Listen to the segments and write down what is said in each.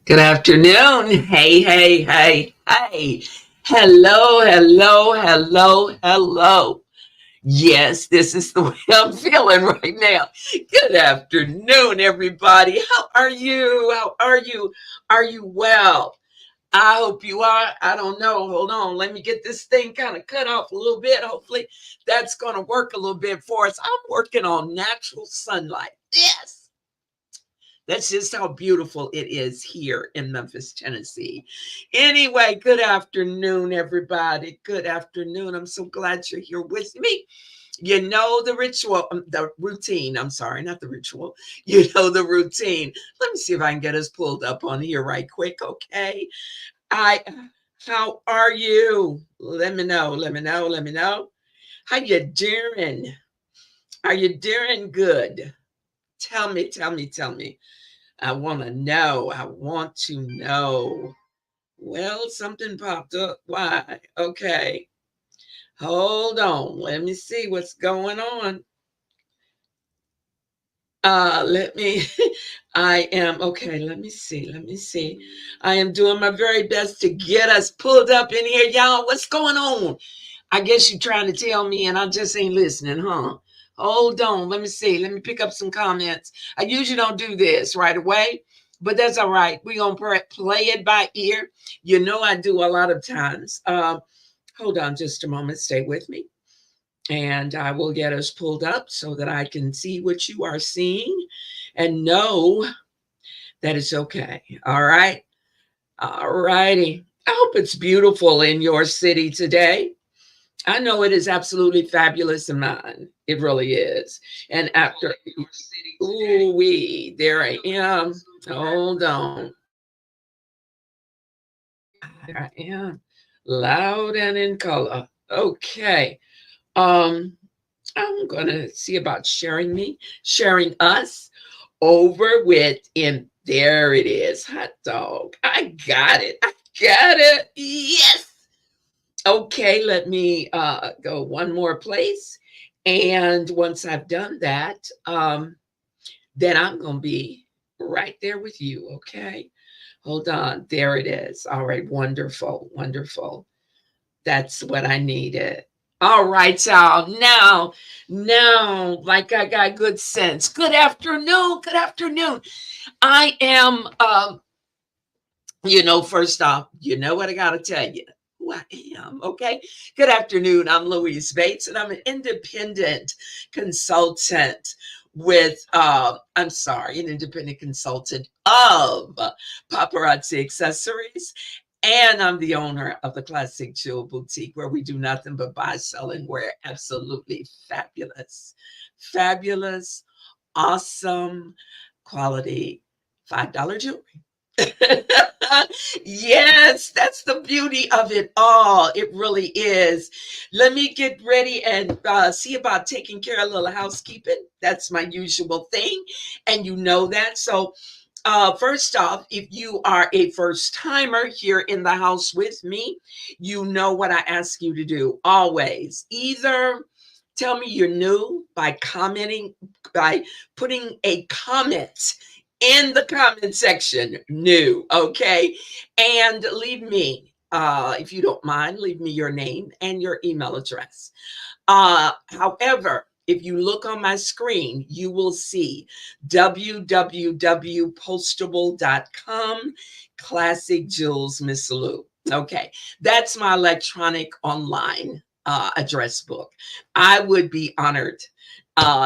Good afternoon. Hey, hey, hey, hey. Hello, hello, hello, hello. Yes, this is the way I'm feeling right now. Good afternoon, everybody. How are you? How are you? Are you well? I hope you are. I don't know. Hold on. Let me get this thing kind of cut off a little bit. Hopefully, that's going to work a little bit for us. I'm working on natural sunlight. Yes. That's just how beautiful it is here in Memphis, Tennessee. Anyway, good afternoon, everybody. Good afternoon. I'm so glad you're here with me. You know the ritual, the routine. I'm sorry, not the ritual. You know the routine. Let me see if I can get us pulled up on here right quick. Okay. I. How are you? Let me know. Let me know. Let me know. How you doing? Are you doing good? Tell me. Tell me. Tell me. I want to know. I want to know. Well, something popped up. Why? Okay. Hold on. Let me see what's going on. Let me I am okay, let me see. Let me see. I am doing my very best to get us pulled up in here, y'all. What's going on? I guess you're trying to tell me and I just ain't listening, huh? Hold on. Let me see. Let me pick up some comments. I usually don't do this right away, but that's all right. We're going to play it by ear. You know, I do a lot of times. Hold on just a moment. Stay with me. And I will get us pulled up so that I can see what you are seeing and know that it's okay. All right. All righty. I hope it's beautiful in your city today. I know it is absolutely fabulous in mine. It really is. And after, ooh wee, there I am. Hold on. There I am. Loud and in color. Okay. Um, I'm gonna see about sharing us over with, and there it is. Hot dog. I got it. I got it. Yes. Okay, let me go one more place. And once I've done that, then I'm going to be right there with you. Okay. Hold on. There it is. All right. Wonderful. Wonderful. That's what I needed. All right, y'all. Now, like I got good sense. Good afternoon. Good afternoon. I am first off, you know what I got to tell you who I am. Okay. Good afternoon. I'm Louise Bates, and I'm an independent consultant an independent consultant of Paparazzi Accessories. And I'm the owner of the Classic Jewel Boutique, where we do nothing but buy, sell, and wear absolutely fabulous, fabulous, awesome quality $5 jewelry. Yes, that's the beauty of it all. It really is. Let me get ready and see about taking care of a little housekeeping. That's my usual thing. And you know that. So, first off, if you are a first timer here in the house with me, you know what I ask you to do always. Either tell me you're new by commenting, by putting a comment in the comment section, new, okay? And leave me, if you don't mind, leave me your name and your email address. However, if you look on my screen, you will see www.postable.com, Classic Jewels Miss Lou. Okay, that's my electronic online address book. I would be honored.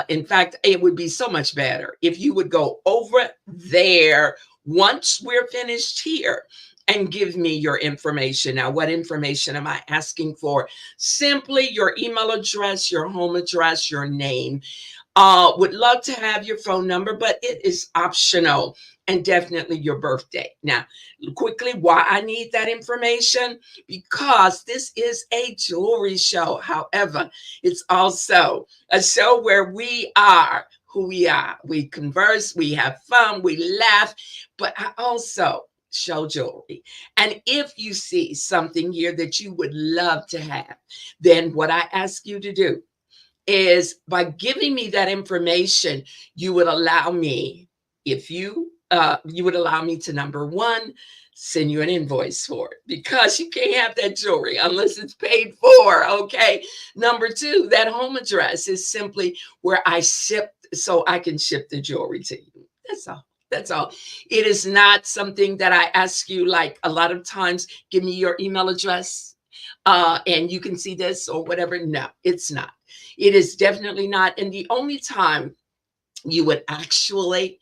In fact, it would be so much better if you would go over there once we're finished here and give me your information. Now, what information am I asking for? Simply your email address, your home address, your name. Would love to have your phone number, but it is optional, and definitely your birthday. Now, quickly, why I need that information? Because this is a jewelry show. However, it's also a show where we are who we are. We converse, we have fun, we laugh, but I also show jewelry. And if you see something here that you would love to have, then what I ask you to do is by giving me that information, you would allow me, if you you would allow me to, number one, send you an invoice for it, because you can't have that jewelry unless it's paid for. Okay. Number two, that home address is simply where I ship, so I can ship the jewelry to you. That's all. That's all. It is not something that I ask you, like a lot of times, give me your email address and you can see this or whatever. No, it's not. It is definitely not. And the only time you would actually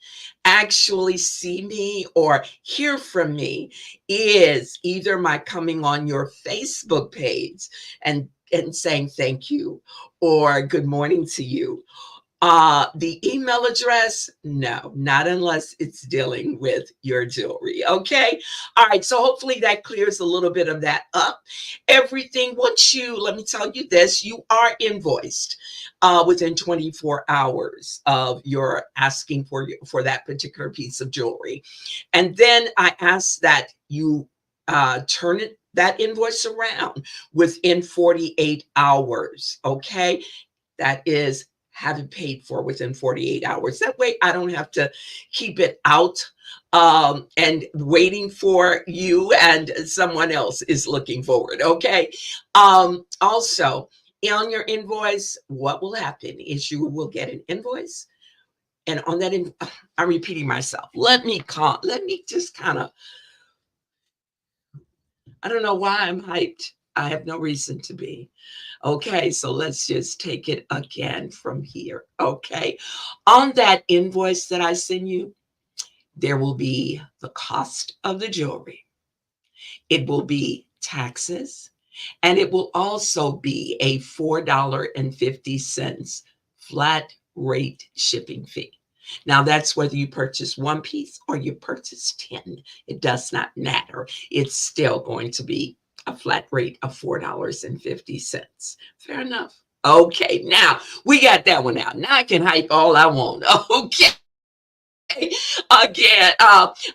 see me or hear from me is either my coming on your Facebook page and saying thank you or good morning to you. The email address, no, not unless it's dealing with your jewelry. Okay. All right. So hopefully that clears a little bit of that up. Everything, once you, let me tell you this, you are invoiced within 24 hours of your asking for that particular piece of jewelry. And then I ask that you turn that invoice around within 48 hours. Okay. That is, have it paid for within 48 hours. That way I don't have to keep it out and waiting for you and someone else is looking for it. Okay. Also, on your invoice, what will happen is you will get an invoice. And on that, I'm repeating myself. Let me just kind of, I don't know why I'm hyped. I have no reason to be. Okay, so let's just take it again from here. Okay, on that invoice that I send you, there will be the cost of the jewelry, it will be taxes, and it will also be a $4.50 flat rate shipping fee. Now, that's whether you purchase one piece or you purchase 10. It does not matter. It's still going to be a flat rate of $4.50. Fair enough. Okay, now we got that one out. Now I can hype all I want. Okay. Again,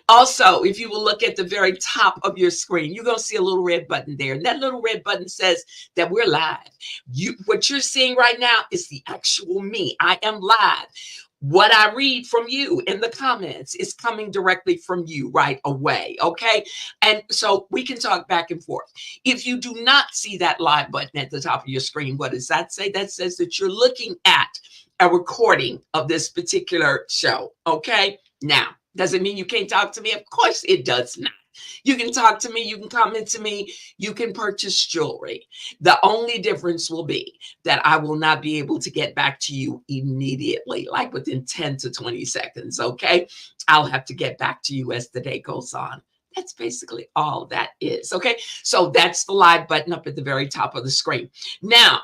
also, if you will look at the very top of your screen, you're going to see a little red button there. And that little red button says that we're live. What you're seeing right now is the actual me. I am live. What I read from you in the comments is coming directly from you right away. Okay. And so we can talk back and forth. If you do not see that live button at the top of your screen, what does that say? That says that you're looking at a recording of this particular show. Okay. Now, does it mean you can't talk to me? Of course it does not. You can talk to me, you can comment to me, you can purchase jewelry. The only difference will be that I will not be able to get back to you immediately, like within 10 to 20 seconds. Okay. I'll have to get back to you as the day goes on. That's basically all that is. Okay. So that's the live button up at the very top of the screen. Now,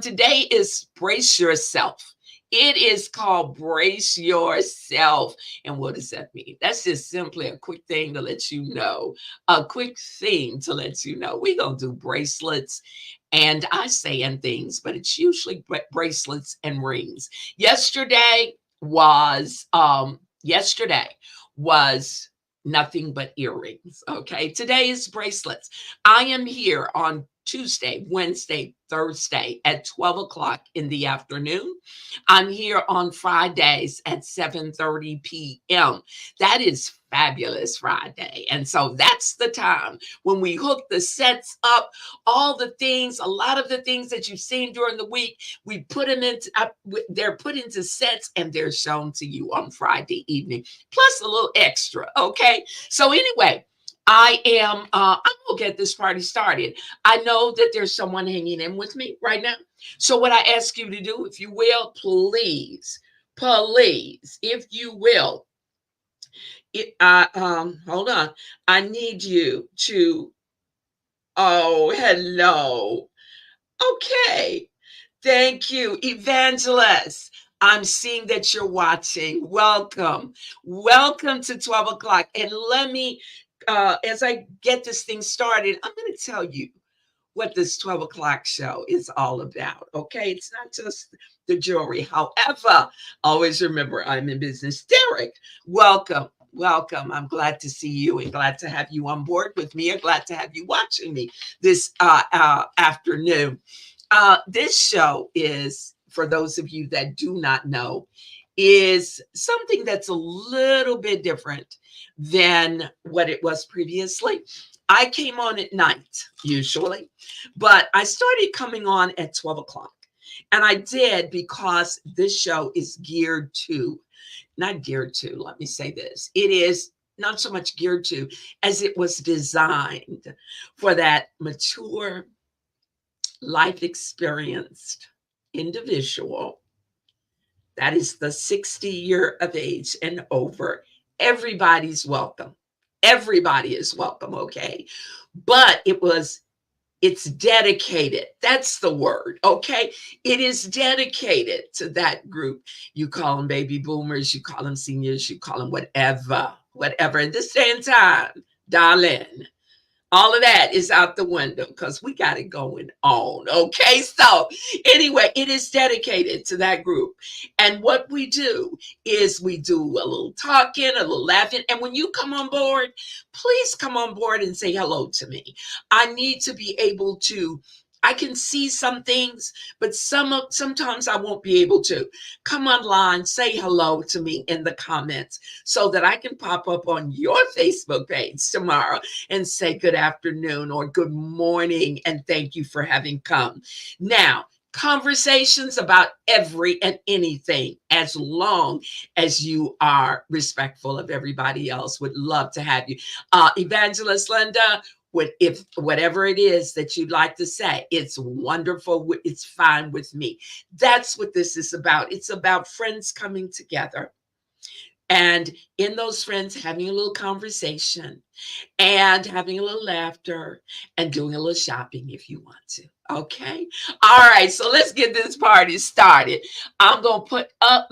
today is Brace Yourself. It is called Brace Yourself. And what does that mean? That's just simply a quick thing to let you know. A quick thing to let you know. We're going to do bracelets. And I say and things, but it's usually bracelets and rings. Yesterday was nothing but earrings. Okay. Today is bracelets. I am here on Tuesday, Wednesday, Thursday at 12 o'clock in the afternoon. I'm here on Fridays at 7:30 p.m. That is Fabulous Friday. And so that's the time when we hook the sets up, all the things, a lot of the things that you've seen during the week, we put them into, they're put into sets and they're shown to you on Friday evening, plus a little extra. Okay. So anyway, I'm gonna get this party started. I know that there's someone hanging in with me right now. So what I ask you to do, if you will, please, if you will, hold on. I need you to, oh, hello. Okay. Thank you, Evangelist. I'm seeing that you're watching. Welcome. Welcome to 12 o'clock. And let me, as I get this thing started, I'm going to tell you what this 12 o'clock show is all about. Okay. It's not just the jewelry. However, always remember I'm in business. Derek, welcome. Welcome. I'm glad to see you and glad to have you on board with me. I'm glad to have you watching me this afternoon. This show is, for those of you that do not know, is something that's a little bit different than what it was previously. I came on at night usually, but I started coming on at 12 o'clock. And I did because this show is geared to, not geared to, let me say this. It is not so much geared to as it was designed for that mature, life experienced individual that is the 60-year of age and over. Everybody's welcome. Everybody is welcome, okay? But it's dedicated. That's the word, okay? It is dedicated to that group. You call them baby boomers, you call them seniors, you call them whatever, whatever. In this day and time, darling, all of that is out the window because we got it going on. Okay. So, anyway, it is dedicated to that group. And what we do is we do a little talking, a little laughing. And when you come on board, please come on board and say hello to me. I need to be able to. I can see some things, but sometimes I won't be able to. Come online, say hello to me in the comments so that I can pop up on your Facebook page tomorrow and say good afternoon or good morning and thank you for having come. Now, conversations about every and anything, as long as you are respectful of everybody else. Would love to have you. Evangelist Linda, if whatever it is that you'd like to say, it's wonderful. It's fine with me. That's what this is about. It's about friends coming together. And in those friends, having a little conversation and having a little laughter and doing a little shopping if you want to. Okay. All right. So let's get this party started. I'm going to put up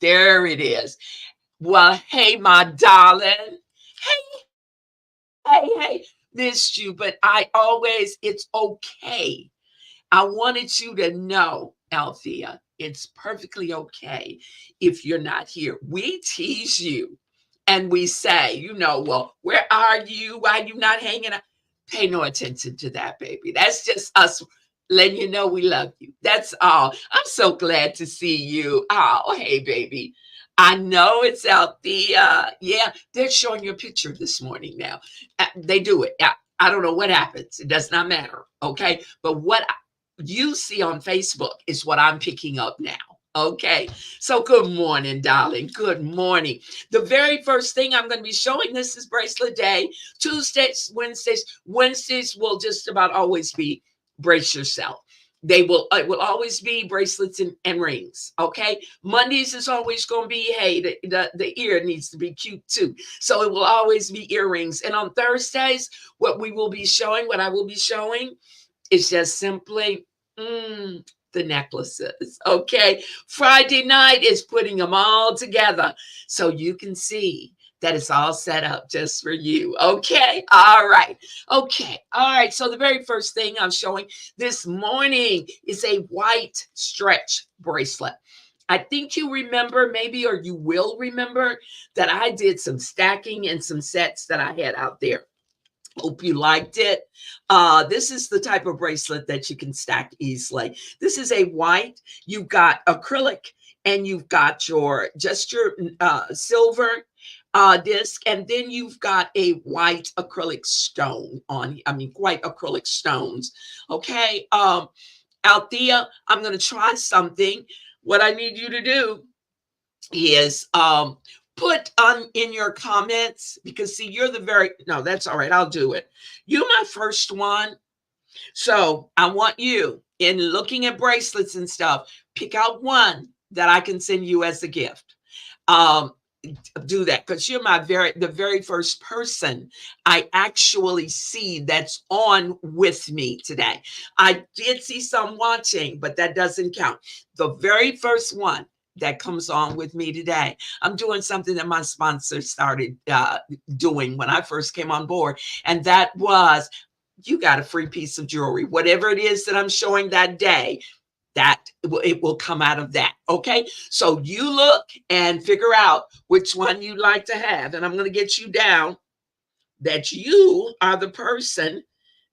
there it is. Well, hey, my darling. Hey, missed you, but it's okay. I wanted you to know, Althea, it's perfectly okay if you're not here. We tease you and we say, well, where are you? Why are you not hanging out? Pay no attention to that, baby. That's just us letting you know we love you. That's all. I'm so glad to see you. Oh, hey, baby. I know it's Althea. Yeah, they're showing you a picture this morning now. They do it. I don't know what happens. It does not matter. Okay. But what you see on Facebook is what I'm picking up now. Okay. So good morning, darling. Good morning. The very first thing I'm going to be showing, this is Bracelet Day. Tuesdays, Wednesdays will just about always be brace yourself. It will always be bracelets and rings. Okay. Mondays is always going to be, hey, the ear needs to be cute too. So it will always be earrings. And on Thursdays, what I will be showing is just simply the necklaces. Okay. Friday night is putting them all together so you can see that it's all set up just for you. Okay. All right. Okay. All right. So the very first thing I'm showing this morning is a white stretch bracelet. I think you remember maybe, or you will remember that I did some stacking and some sets that I had out there. Hope you liked it. This is the type of bracelet that you can stack easily. This is a white. You've got acrylic and you've got your silver disc, and then you've got a white acrylic stone white acrylic stones. Okay. Althea, I'm going to try something. What I need you to do is put on in your comments, because see, no, that's all right. I'll do it. You're my first one. So I want you, in looking at bracelets and stuff, pick out one that I can send you as a gift. Do that, because you're the very first person I actually see that's on with me today. I did see some watching, but that doesn't count. The very first one that comes on with me today. I'm doing something that my sponsor started doing when I first came on board, and that was, you got a free piece of jewelry. Whatever it is that I'm showing that day, it will come out of that. Okay. So you look and figure out which one you'd like to have. And I'm going to get you down that you are the person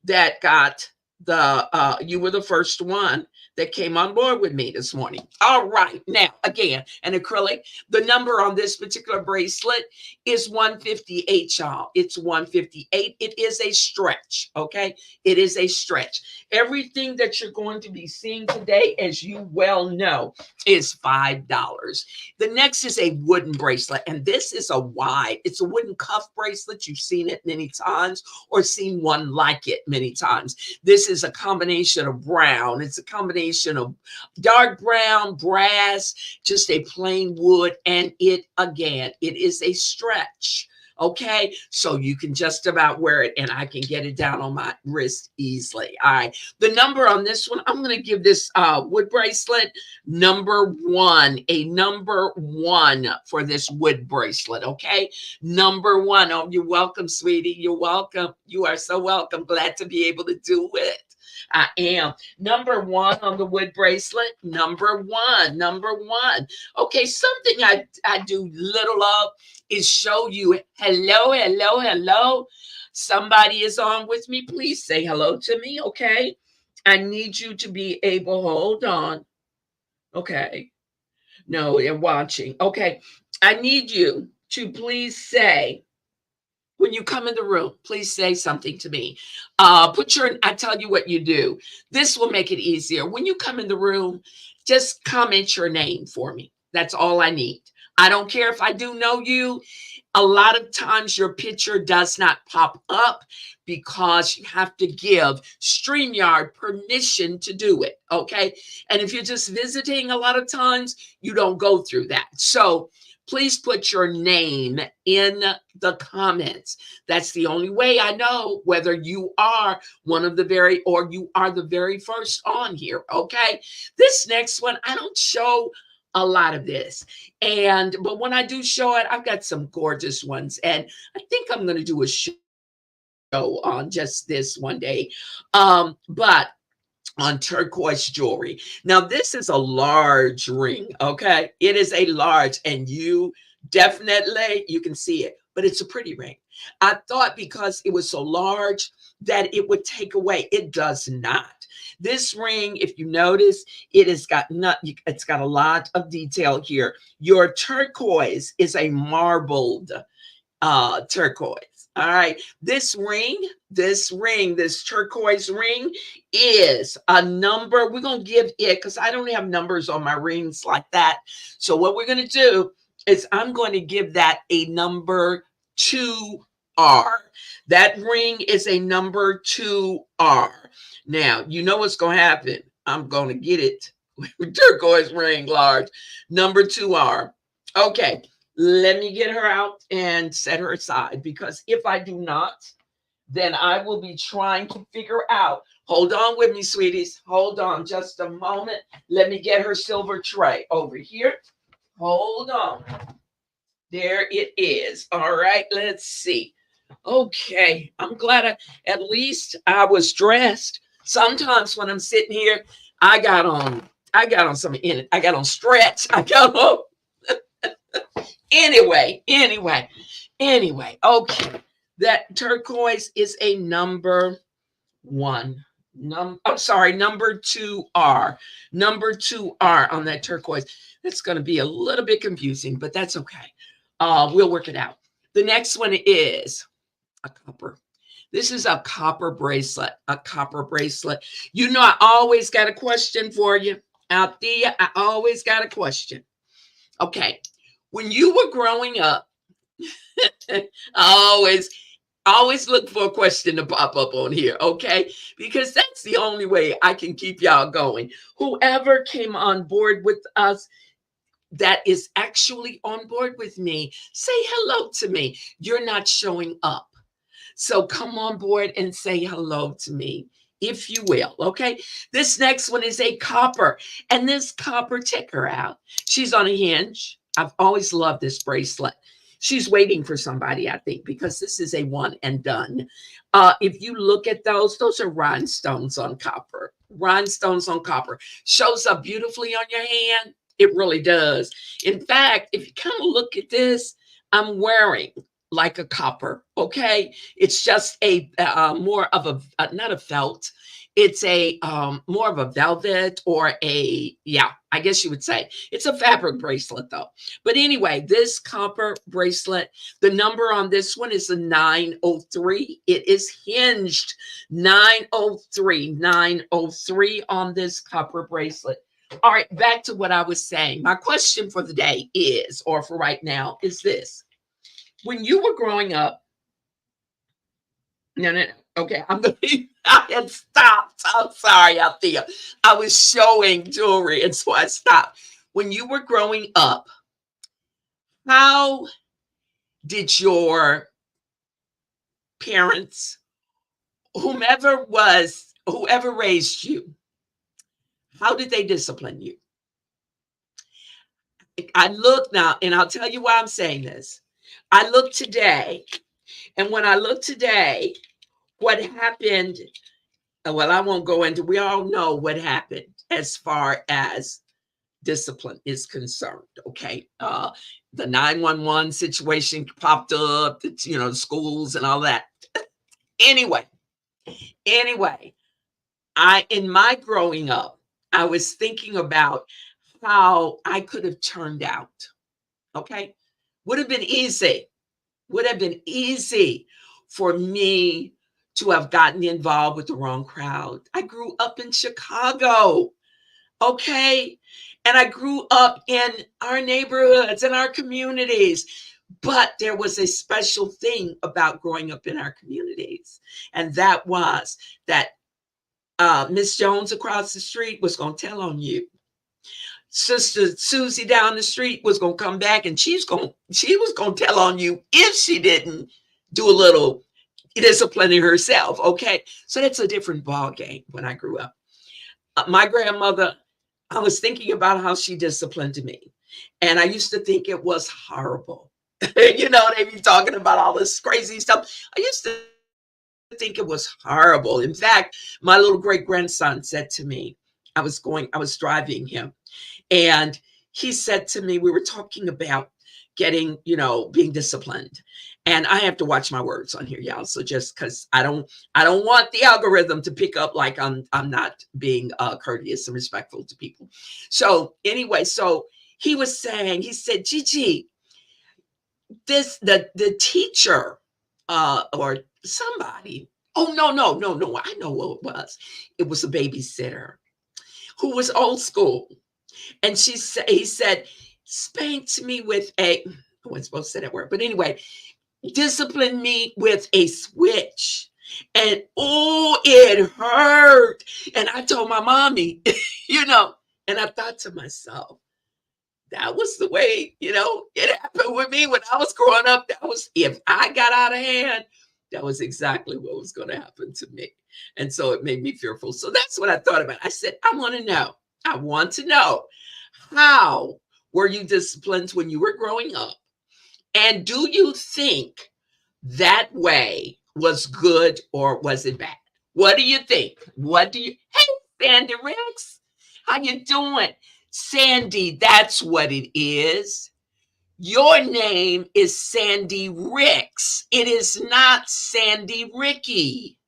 that got You were the first one that came on board with me this morning. All right, now again, an acrylic. The number on this particular bracelet is 158, y'all. It's 158. It is a stretch, okay? It is a stretch. Everything that you're going to be seeing today, as you well know, is $5. The next is a wooden bracelet, and this is a wide. It's a wooden cuff bracelet. You've seen it many times or seen one like it many times. This is a combination of brown. It's a combination of dark brown, brass, just a plain wood, and it is a stretch. Okay, so you can just about wear it, and I can get it down on my wrist easily. All right, the number on this one, I'm going to give this wood bracelet number one, a number one for this wood bracelet. Okay, number one. Oh, you're welcome, sweetie. You're welcome. You are so welcome. Glad to be able to do it. I am. Number one on the wood bracelet. Number one. Number one. Okay, something I do little of is show you hello, hello, hello. Somebody is on with me. Please say hello to me, okay? I need you to be able, hold on. Okay. No, they're watching. Okay. I need you to please say, when you come in the room, please say something to me. I tell you what you do. This will make it easier. When you come in the room, just comment your name for me. That's all I need. I don't care if I do know you. A lot of times your picture does not pop up because you have to give StreamYard permission to do it. Okay. And if you're just visiting, a lot of times you don't go through that. So please put your name in the comments. That's the only way I know whether you are one of the or you are the very first on here. Okay. This next one, I don't show a lot of this. But when I do show it, I've got some gorgeous ones. And I think I'm going to do a show on just this one day. But on turquoise jewelry. Now, this is a large ring, okay? It is a large, and you can see it, but it's a pretty ring. I thought because it was so large that it would take away. It does not. This ring, if you notice, it's got a lot of detail here. Your turquoise is a marbled turquoise. All right. This turquoise ring is a number. We're going to give it, because I don't have numbers on my rings like that. So what we're going to do is I'm going to give that a number 2R. That ring is a number 2R. Now, you know what's going to happen. I'm going to get it. Turquoise ring, large, number 2R. Okay. Let me get her out and set her aside, because if I do not, then I will be trying to figure out. Hold on with me, sweeties. Hold on just a moment. Let me get her silver tray over here. Hold on. There it is. All right, let's see. Okay, I'm glad at least I was dressed. Sometimes when I'm sitting here, I got on some in it. I got on stretch. I got on Anyway, okay. That turquoise is a number one. I'm sorry, number 2R. Number 2R on that turquoise. That's going to be a little bit confusing, but that's okay. We'll work it out. The next one is a copper. This is a copper bracelet. A copper bracelet. You know, I always got a question for you out there. I always got a question. Okay. When you were growing up, I always look for a question to pop up on here, okay? Because that's the only way I can keep y'all going. Whoever came on board with us that is actually on board with me, say hello to me. You're not showing up. So come on board and say hello to me, if you will, okay? This next one is a copper. And this copper, check her out. She's on a hinge. I've always loved this bracelet. She's waiting for somebody, I think, because this is a one and done. If you look at those are rhinestones on copper. Rhinestones on copper. Shows up beautifully on your hand. It really does. In fact, if you kind of look at this, I'm wearing like a copper, okay? It's just a more of a, not a felt. It's a more of a velvet or a, yeah, I guess you would say it's a fabric bracelet though. But anyway, this copper bracelet, the number on this one is a 903. It is hinged 903, 903 on this copper bracelet. All right, back to what I was saying. My question for the day is, or for right now, is this. When you were growing up, no. Okay, I'm gonna. I had stopped. I'm sorry, Althea. I was showing jewelry, and so I stopped. When you were growing up, how did your parents, whoever raised you, how did they discipline you? I look now, and I'll tell you why I'm saying this. I look today, and when I look today, what happened, well, I won't go into, we all know what happened as far as discipline is concerned. Okay. The 911 situation popped up, the schools and all that. Anyway, in my growing up, I was thinking about how I could have turned out. Okay. Would have been easy. Would have been easy for me to have gotten involved with the wrong crowd. I grew up in Chicago, okay? And I grew up in our neighborhoods and our communities. But there was a special thing about growing up in our communities. And that was that Miss Jones across the street was going to tell on you. Sister Susie down the street was going to come back, and she was going to tell on you if she didn't do a little disciplining herself. Okay, so that's a different ball game. When I grew up, my grandmother, I was thinking about how she disciplined me, and I used to think it was horrible. They be talking about all this crazy stuff. I used to think it was horrible. In fact, my little great grandson said to me, I was driving him, and he said to me, we were talking about getting, being disciplined. And I have to watch my words on here, y'all. So just because I don't want the algorithm to pick up like I'm not being courteous and respectful to people. So anyway, so he said, Gigi, the teacher or somebody. Oh, no. I know what it was. It was a babysitter who was old school. And he said, spanked me with I wasn't supposed to say that word, but anyway, disciplined me with a switch. And oh, it hurt. And I told my mommy, and I thought to myself, that was the way, it happened with me when I was growing up. That was, if I got out of hand, that was exactly what was going to happen to me. And so it made me fearful. So that's what I thought about. I said, I want to know, how were you disciplined when you were growing up? And do you think that way was good or was it bad? What do you think? Hey, Sandy Ricks, how you doing? Sandy, that's what it is. Your name is Sandy Ricks. It is not Sandy Ricky.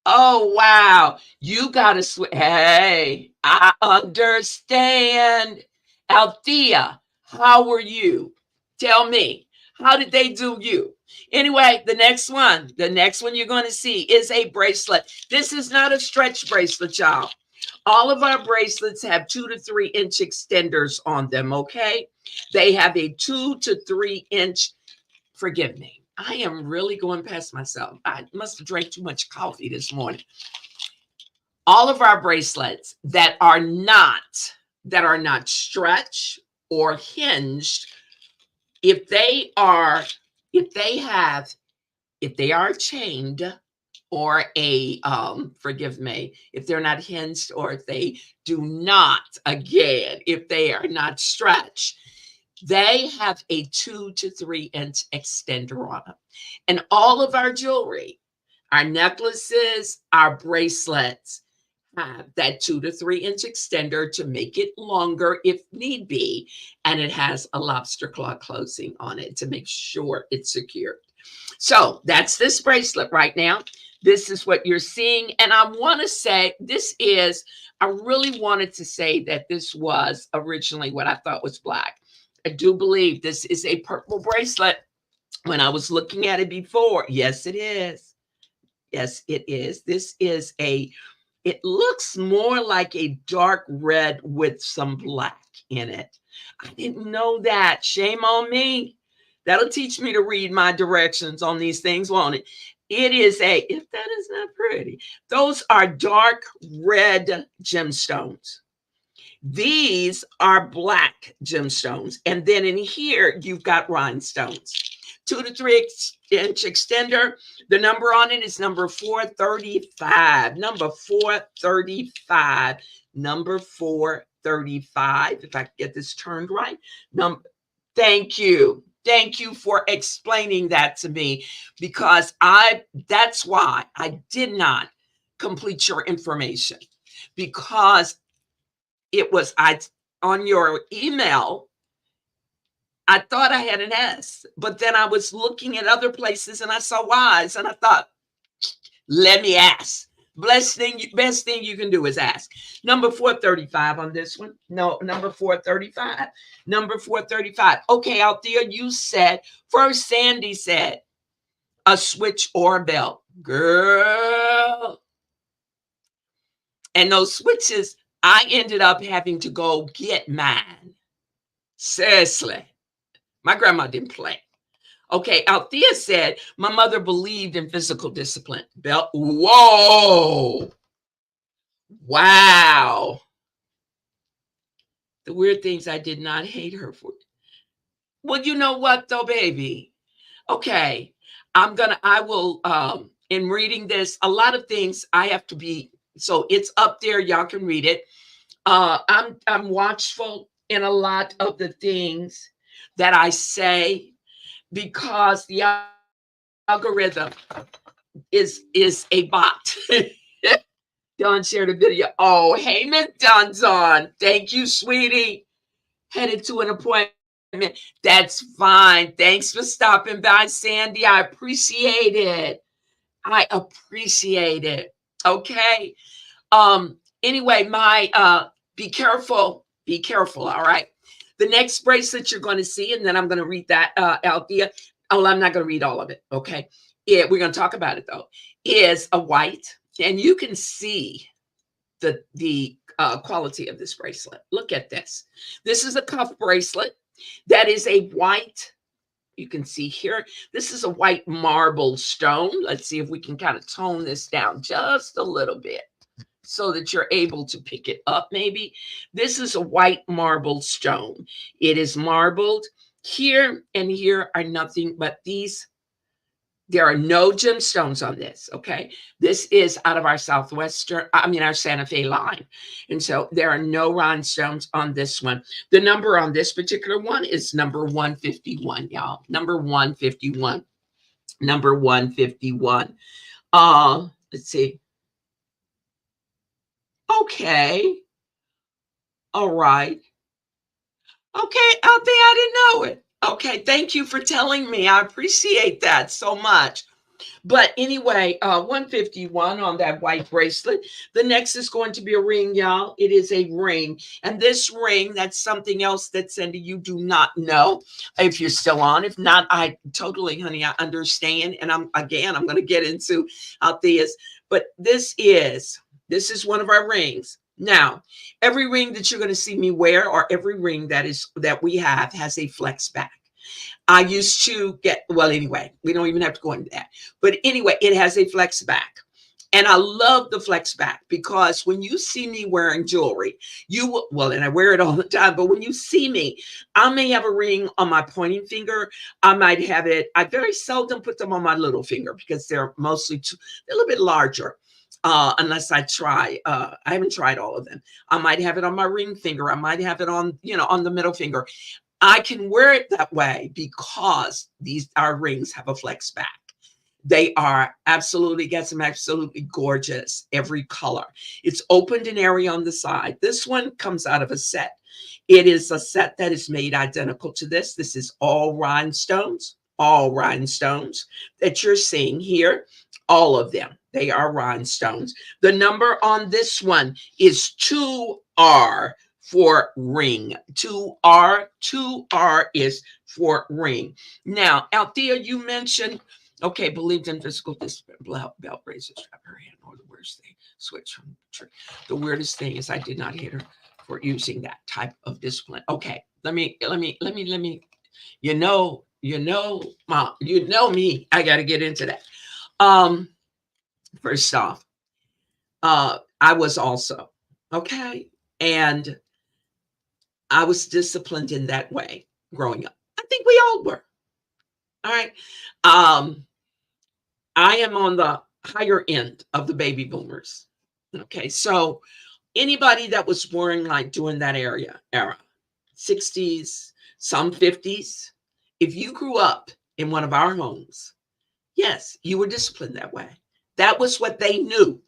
Oh, wow. You got to Hey, I understand. Althea, how were you? Tell me, how did they do you? Anyway, the next one you're going to see is a bracelet. This is not a stretch bracelet, y'all. All of our bracelets have 2 to 3 inch extenders on them, okay? They have a 2 to 3 inch, forgive me. I am really going past myself. I must have drank too much coffee this morning. All of our bracelets that are not stretched or hinged, if they are chained or forgive me, if they're not hinged or if they do not, again, if they are not stretched, they have a 2 to 3 inch extender on them. And all of our jewelry, our necklaces, our bracelets have that 2 to 3 inch extender to make it longer if need be. And it has a lobster claw closing on it to make sure it's secure. So that's this bracelet right now. This is what you're seeing. And I want to say I really wanted to say that this was originally what I thought was black. I do believe this is a purple bracelet. When I was looking at it before, yes, it is. Yes, it is. It looks more like a dark red with some black in it. I didn't know that. Shame on me. That'll teach me to read my directions on these things, won't it? If that is not pretty, those are dark red gemstones. These are black gemstones. And then in here, you've got rhinestones. 2 to 3 inch extender. The number on it is number 435. Number 435. Number 435. If I can get this turned right. Thank you. Thank you for explaining that to me, because that's why I did not complete your information, because on your email, I thought I had an S, but then I was looking at other places and I saw Y's, and I thought, let me ask. Best thing you can do is ask. Number 435 on this one. No, number 435. Number 435. Okay, Althea, you said, first Sandy said, a switch or a belt. Girl. And those switches, I ended up having to go get mine. Seriously. My grandma didn't play. Okay, Althea said, my mother believed in physical discipline. Belt. Whoa. Wow. The weird things I did not hate her for. Well, you know what though, baby? Okay. In reading this, a lot of things I have to be, so it's up there. Y'all can read it. I'm watchful in a lot of the things that I say, because the algorithm is a bot. Dawn shared a video. Oh, hey, Miss Dawn. Thank you, sweetie. Headed to an appointment. That's fine. Thanks for stopping by, Sandy. I appreciate it. I appreciate it. Okay. Anyway, be careful. Be careful. All right. The next bracelet you're going to see, and then I'm going to read that, Althea. Oh, I'm not going to read all of it. Okay. Yeah, we're going to talk about it though. Is a white, and you can see the quality of this bracelet. Look at this. This is a cuff bracelet that is a white. You can see here, this is a white marble stone. Let's see if we can kind of tone this down just a little bit so that you're able to pick it up maybe. This is a white marble stone. It is marbled. Here and here are nothing but these. There are no gemstones on this, okay? This is out of our our Santa Fe line. And so there are no rhinestones on this one. The number on this particular one is number 151, y'all. Number 151. Number 151. Let's see. Okay. All right. Okay, out there, I didn't know it. Okay, thank you for telling me. I appreciate that so much. But anyway, 151 on that white bracelet. The next is going to be a ring, y'all. It is a ring. And this ring, that's something else that, Cindy, you do not know if you're still on. If not, I totally, honey, I understand. And I'm going to get into Althea's. But this is one of our rings. Now, every ring that you're going to see me wear, or every ring that we have, has a flex back. I used to anyway, we don't even have to go into that. But anyway, it has a flex back. And I love the flex back, because when you see me wearing jewelry, and I wear it all the time, but when you see me, I may have a ring on my pointing finger. I might have it. I very seldom put them on my little finger, because they're mostly they're a little bit larger. Unless I try, I haven't tried all of them. I might have it on my ring finger. I might have it on the middle finger. I can wear it that way because our rings have a flex back. They are absolutely gorgeous, every color. It's opened an area on the side. This one comes out of a set. It is a set that is made identical to this. This is all rhinestones that you're seeing here. All of them. They are rhinestones. The number on this one is 2R for ring. 2R. 2R is for ring. Now, Althea, you mentioned, okay, believed in physical discipline, belt razor, strap her hand, or the worst thing, switch from tree. The weirdest thing is I did not hit her for using that type of discipline. Okay, let me, mom, you know me. I got to get into that. First off, I was also, okay, and I was disciplined in that way growing up. I think we all were. All right. Um, I am on the higher end of the baby boomers. Okay, so anybody that was born like during that era, 60s, some 50s, if you grew up in one of our homes, yes, you were disciplined that way. That was what they knew.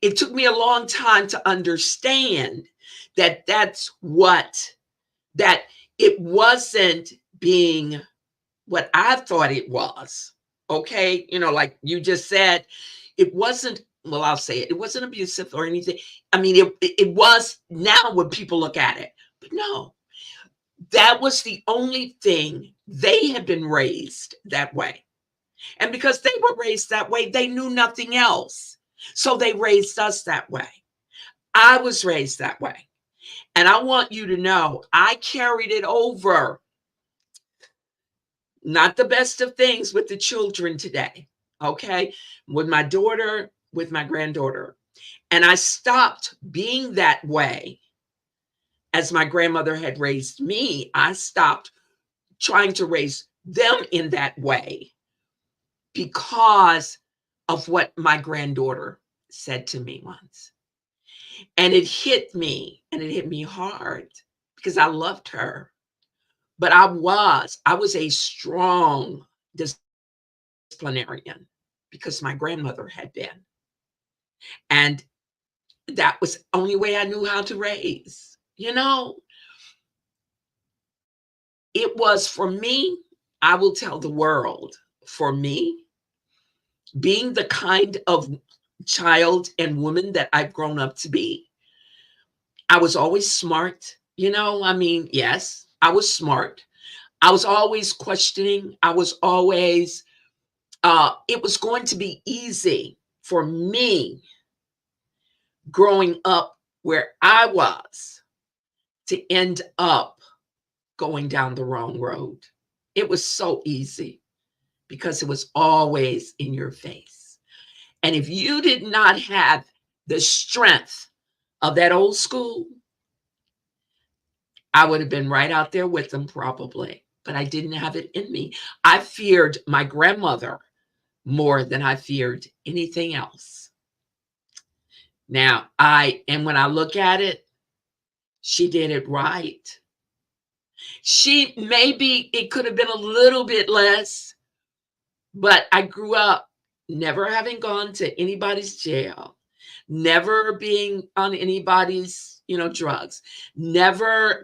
It took me a long time to understand that that it wasn't being what I thought it was. Okay. Like you just said, it wasn't, well, I'll say it wasn't abusive or anything. I mean, it was now when people look at it, but no, that was the only thing. They had been raised that way. And because they were raised that way, they knew nothing else. So they raised us that way. I was raised that way. And I want you to know I carried it over. Not the best of things with the children today. Okay. With my daughter, with my granddaughter. And I stopped being that way as my grandmother had raised me. I stopped trying to raise them in that way because of what my granddaughter said to me once. And it hit me, and it hit me hard because I loved her. But I was a strong disciplinarian because my grandmother had been. And that was the only way I knew how to raise. It was for me, I will tell the world, for me, being the kind of child and woman that I've grown up to be, I was always smart. I mean, yes, I was smart. I was always questioning. I was always, it was going to be easy for me growing up where I was to end up going down the wrong road. It was so easy because it was always in your face. And if you did not have the strength of that old school, I would have been right out there with them probably, but I didn't have it in me. I feared my grandmother more than I feared anything else. And when I look at it, she did it right. Maybe it could have been a little bit less, but I grew up never having gone to anybody's jail, never being on anybody's, drugs, never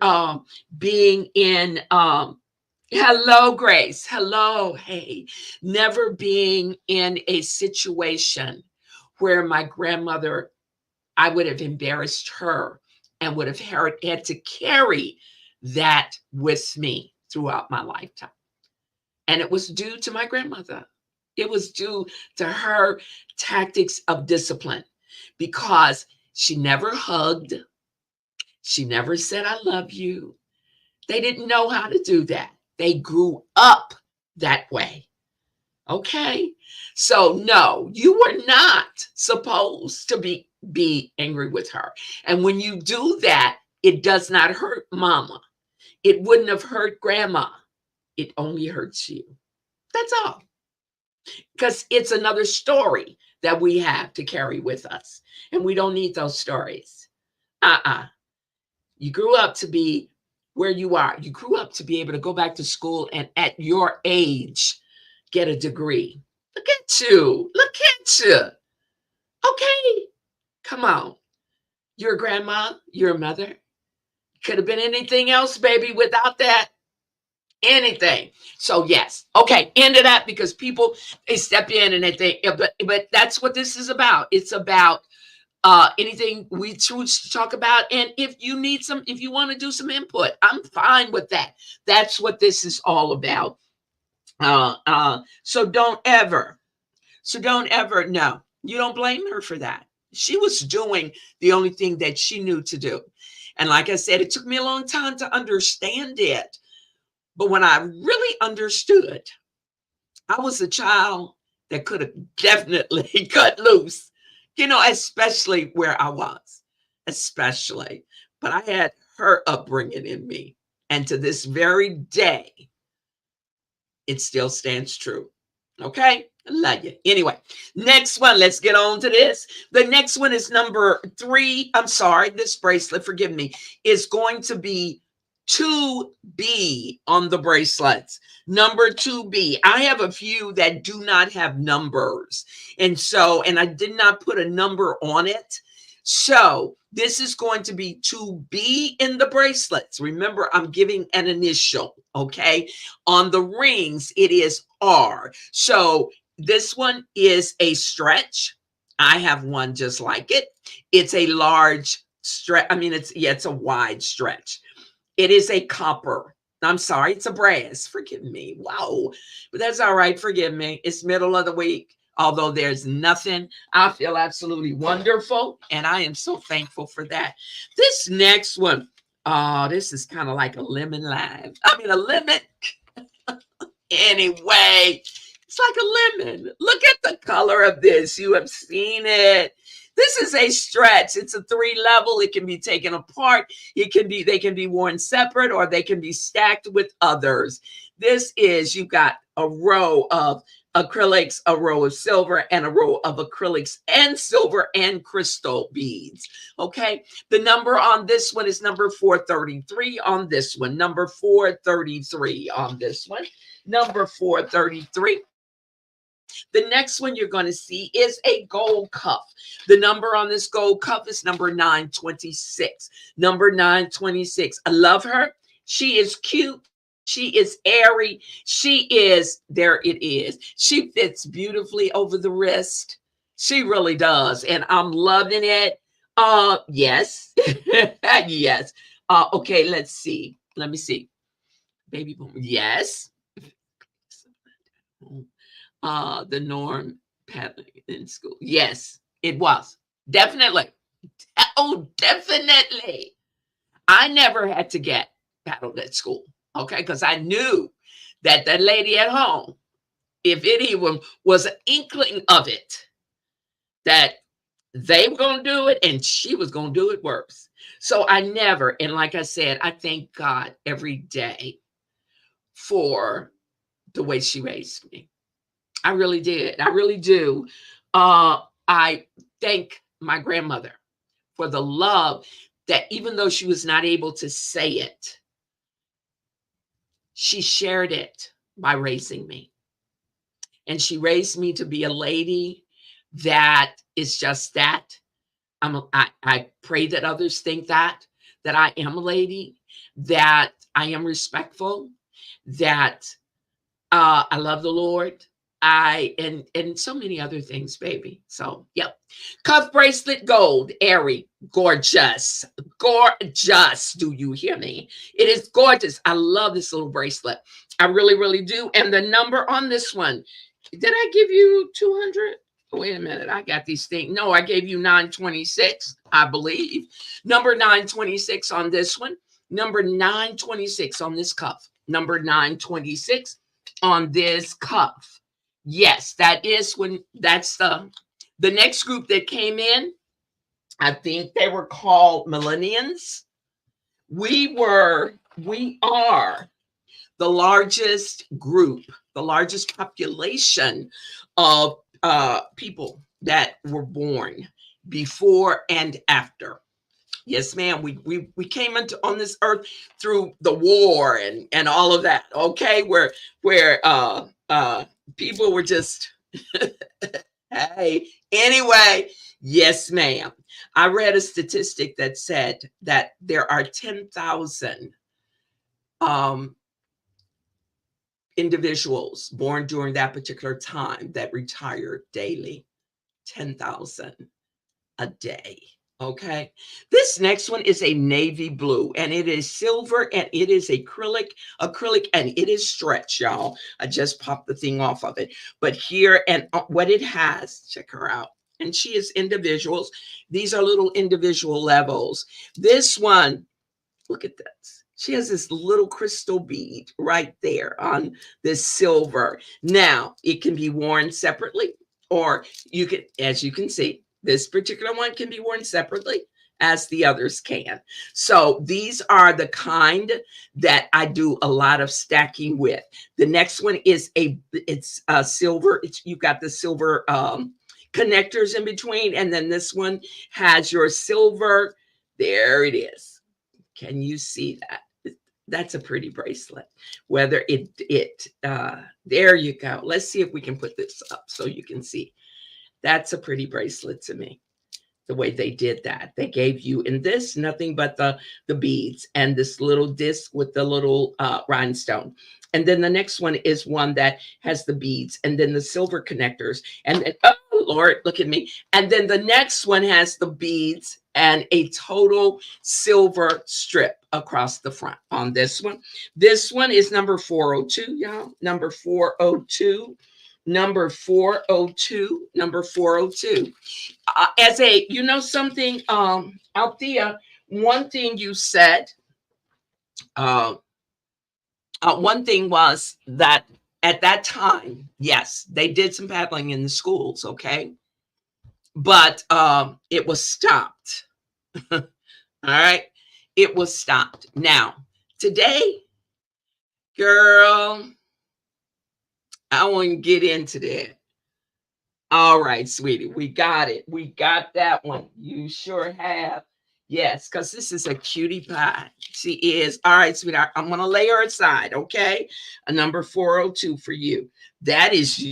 being in, hello, Grace, hello, hey, never being in a situation where my grandmother, I would have embarrassed her and would have had to carry that with me throughout my lifetime. And it was due to my grandmother. It was due to her tactics of discipline because she never hugged. She never said, I love you. They didn't know how to do that. They grew up that way. Okay. So no, you were not supposed to be angry with her. And when you do that, it does not hurt mama. It wouldn't have hurt grandma. It only hurts you. That's all. Because it's another story that we have to carry with us. And we don't need those stories. You grew up to be where you are. You grew up to be able to go back to school and at your age, get a degree. Look at you. Look at you. Okay. Come on. You're a grandma. You're a mother. Could have been anything else, baby, without that. anything. So yes, okay, into that, because people, they step in and they think, yeah, but that's what this is about. It's about anything we choose to talk about. And if you need some, if you want to do some input, I'm fine with that. That's what this is all about. So don't ever, no, you don't blame her for that. She was doing the only thing that she knew to do. And like I said, it took me a long time to understand it. But when I really understood, I was a child that could have definitely cut loose, especially where I was, especially. But I had her upbringing in me. And to this very day, it still stands true. Okay? I love you. Anyway, next one. Let's get on to this. The next one is number 3. I'm sorry, this bracelet, forgive me, is going to be 2B on the bracelets. Number 2B. I have a few that do not have numbers. And I did not put a number on it. So this is going to be 2B in the bracelets. Remember, I'm giving an initial, okay? On the rings, it is R. So this one is a stretch. I have one just like it. It's a large stretch. I mean, it's a wide stretch. It is a copper. I'm sorry, it's a brass. Forgive me. Wow. But that's all right. Forgive me. It's middle of the week. Although there's nothing, I feel absolutely wonderful. And I am so thankful for that. This next one, oh, this is kind of like a lemon lime. I mean, a lemon. Anyway, it's like a lemon. Look at the color of this. You have seen it. This is a stretch. It's a 3-level. It can be taken apart. They can be worn separate, or they can be stacked with others. You've got a row of acrylics, a row of silver, and a row of acrylics and silver and crystal beads. Okay. The number on this one is number 433 on this one. Number 433 on this one. Number 433. The next one you're going to see is a gold cuff. The number on this gold cuff is number 926. Number 926. I love her. She is cute. She is airy. There it is. She fits beautifully over the wrist. She really does. And I'm loving it. Yes. Yes. Okay, let's see. Let me see. Baby boom. Yes. The norm paddling in school. Yes, it was. Definitely. Oh, definitely. I never had to get paddled at school. Okay, because I knew that the lady at home, if it even was an inkling of it, that they were going to do it and she was going to do it worse. So I never, and like I said, I thank God every day for the way she raised me. I really did. I really do. I thank my grandmother for the love that, even though she was not able to say it, she shared it by raising me. And she raised me to be a lady that is just that. I pray that others think that I am a lady, that I am respectful, that I love the Lord. And so many other things, baby. So, yep. Cuff bracelet, gold, airy, gorgeous. Gorgeous. Do you hear me? It is gorgeous. I love this little bracelet. I really, really do. And the number on this one, did I give you 200? Wait a minute. I got these things. No, I gave you 926, I believe. Number 926 on this one. Number 926 on this cuff. Number 926 on this cuff. Yes, that's the next group that came in. I think they were called millennials. We are the largest group, the largest population of people that were born before and after. Yes, ma'am. We came on this earth through the war and all of that. Okay, where people were just hey. Anyway, yes, ma'am. I read a statistic that said that there are 10,000 individuals born during that particular time that retired daily, 10,000 a day. Okay. This next one is a navy blue and it is silver and it is acrylic, and it is stretch, y'all. I just popped the thing off of it. But here and what it has, check her out. And she is individuals. These are little individual levels. This one, look at this. She has this little crystal bead right there on this silver. Now, it can be worn separately, or you can, as you can see, this particular one can be worn separately as the others can. So these are the kind that I do a lot of stacking with. The next one is it's silver. You've got the silver connectors in between, and then this one has your silver. There it is. Can you see that? That's a pretty bracelet. Whether there you go. Let's see if we can put this up so you can see. That's a pretty bracelet to me. The way they did that, they gave you in this nothing but the beads and this little disc with the little rhinestone. And then the next one is one that has the beads and then the silver connectors. And then, oh Lord, look at me. And then the next one has the beads and a total silver strip across the front on this one. This one is number 402, y'all. Number 402. Number 402. Number 402. As a, you know something, Althea, one thing you said, uh, one thing was that at that time, yes, they did some paddling in the schools, okay? But it was stopped. All right? It was stopped. Now, today, girl, I won't get into that. All right, sweetie, we got it. We got that one. You sure have. Yes, because this is a cutie pie. She is. All right, sweetheart, I'm going to lay her aside, okay? A number 402 for you. That is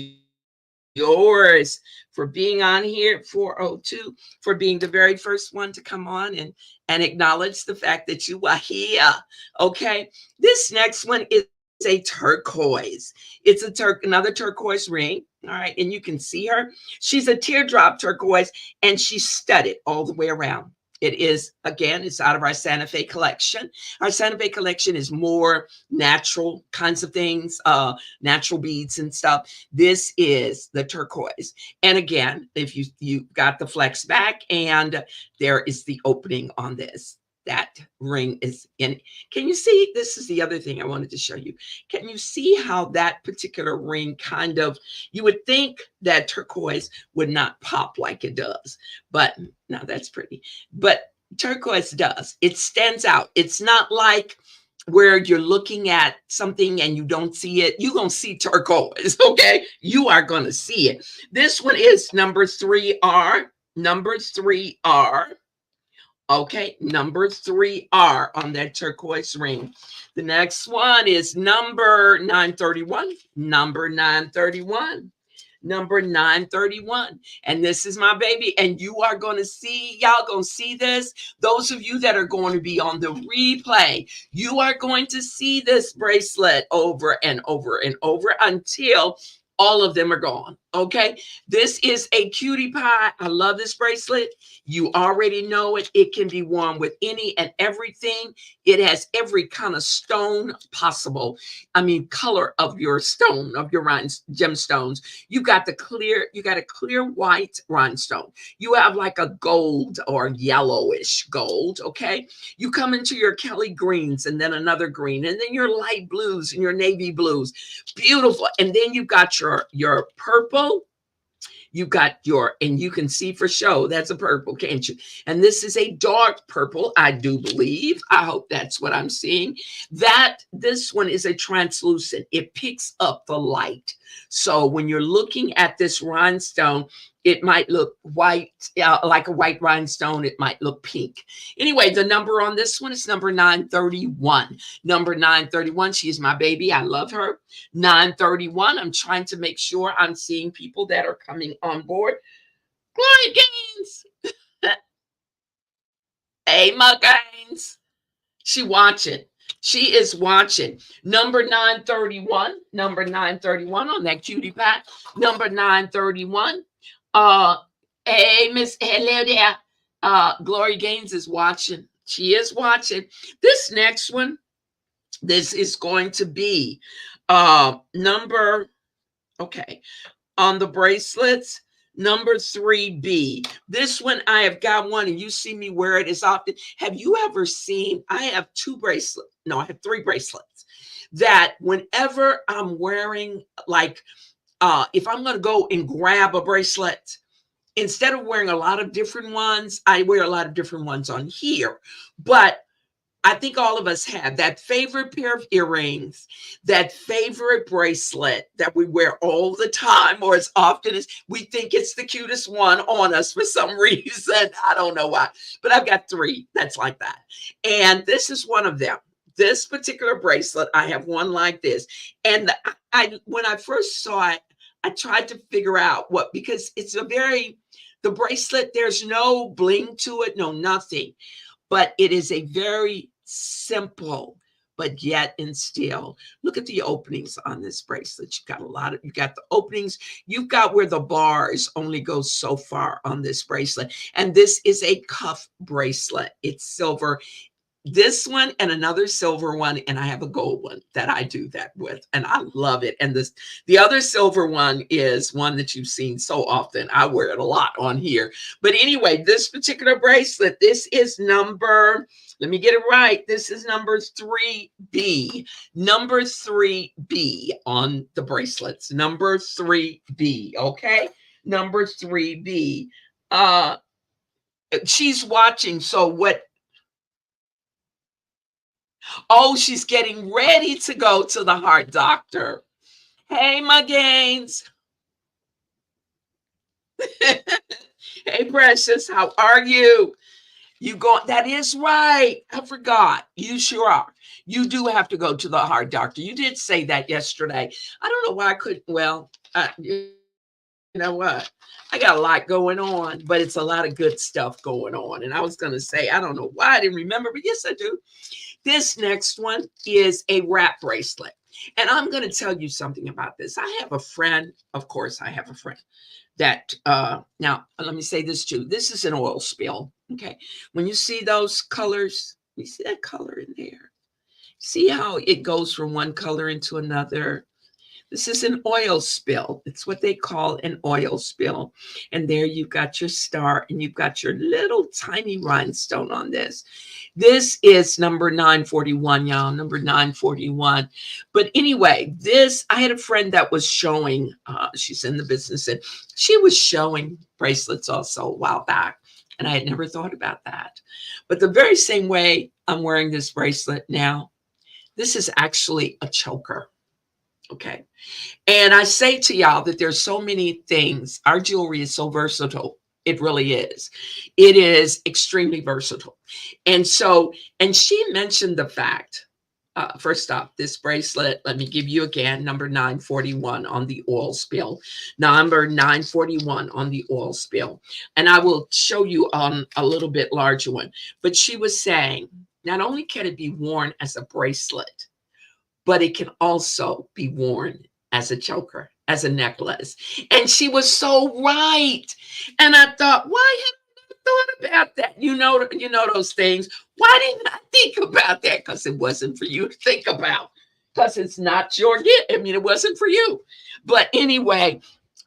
yours for being on here, 402, for being the very first one to come on and acknowledge the fact that you are here, okay? This next one is a turquoise. It's another turquoise ring. All right. And you can see her. She's a teardrop turquoise and she's studded all the way around. It is, again, it's out of our Santa Fe collection. Our Santa Fe collection is more natural kinds of things, natural beads and stuff. This is the turquoise. And again, if you got the flex back and there is the opening on this. That ring is in. Can you see? This is the other thing I wanted to show you. Can you see how that particular ring kind of, you would think that turquoise would not pop like it does, but no, that's pretty. But turquoise does. It stands out. It's not like where you're looking at something and you don't see it. You're going to see turquoise, okay? You are going to see it. This one is number 3R. Number 3R. Okay, number 3R on that turquoise ring. The next one is number 931. Number 931. Number 931. And this is my baby. And you are going to see, y'all going to see this. Those of you that are going to be on the replay, you are going to see this bracelet over and over and over until all of them are gone. Okay. This is a cutie pie. I love this bracelet. You already know it. It can be worn with any and everything. It has every kind of stone possible. I mean, color of your stone, of your gemstones. You got a clear white rhinestone. You have like a gold or yellowish gold. Okay. You come into your Kelly greens and then another green and then your light blues and your navy blues. Beautiful. And then you've got your purple. You got and you can see for show that's a purple, can't you? And this is a dark purple, I do believe. I hope that's what I'm seeing. This one is a translucent. It picks up the light. So when you're looking at this rhinestone, it might look white, like a white rhinestone. It might look pink. Anyway, the number on this one is number 931. Number 931, she is my baby. I love her. 931, I'm trying to make sure I'm seeing people that are coming on board. Gloria Gaines. Hey, Ma Gaines. She watching. She is watching. Number 931. Number 931 on that cutie pie. Number 931. Uh, hey, Miss, hello there. Glory Gaines is watching. She is watching. This next one, this is going to be number, okay, on the bracelets, number 3B. This one, I have got one, and you see me wear it as often. Have you ever seen, I have two bracelets. No, I have three bracelets that whenever I'm wearing, like, if I'm going to go and grab a bracelet, instead of wearing a lot of different ones, I wear a lot of different ones on here. But I think all of us have that favorite pair of earrings, that favorite bracelet that we wear all the time, or as often as we think it's the cutest one on us for some reason. I don't know why, but I've got three that's like that. And this is one of them. This particular bracelet, I have one like this. And I when I first saw it, I tried to figure out what, because it's the bracelet, there's no bling to it, no nothing, but it is a very simple, but yet and still. Look at the openings on this bracelet. You got the openings. You've got where the bars only go so far on this bracelet. And this is a cuff bracelet. It's silver. This one and another silver one, and I have a gold one that I do that with, and I love it. And the other silver one is one that you've seen so often. I wear it a lot on here. But anyway, this particular bracelet, this is number, let me get it right. This is number 3B. Number 3B on the bracelets. Number 3B. Okay. Number 3B. She's watching. So what? Oh, she's getting ready to go to the heart doctor. Hey, my Gaines. Hey, Precious, how are you? You go, that is right. I forgot. You sure are. You do have to go to the heart doctor. You did say that yesterday. I don't know why I couldn't. Well, you know what? I got a lot going on, but it's a lot of good stuff going on. And I was going to say, I don't know why I didn't remember, but yes, I do. This next one is a wrap bracelet. And I'm going to tell you something about this. I have a friend, of course, I have a friend that, now let me say this too. This is an oil spill. Okay. When you see those colors, you see that color in there. See how it goes from one color into another. This is an oil spill. It's what they call an oil spill. And there you've got your star and you've got your little tiny rhinestone on this. This is number 941, y'all, number 941. But anyway, I had a friend that was showing, she's in the business, and she was showing bracelets also a while back. And I had never thought about that. But the very same way I'm wearing this bracelet now, this is actually a choker. Okay. And I say to y'all that there's so many things. Our jewelry is so versatile. It really is. It is extremely versatile. And she mentioned the fact, first off, this bracelet, let me give you again, number 941 on the oil spill. Number 941 on the oil spill. And I will show you on a little bit larger one. But she was saying, not only can it be worn as a bracelet, but it can also be worn as a choker, as a necklace. And she was so right. And I thought, why haven't I thought about that? You know those things. Why didn't I think about that? Because it wasn't for you to think about. Because it's not your gift. I mean, it wasn't for you. But anyway,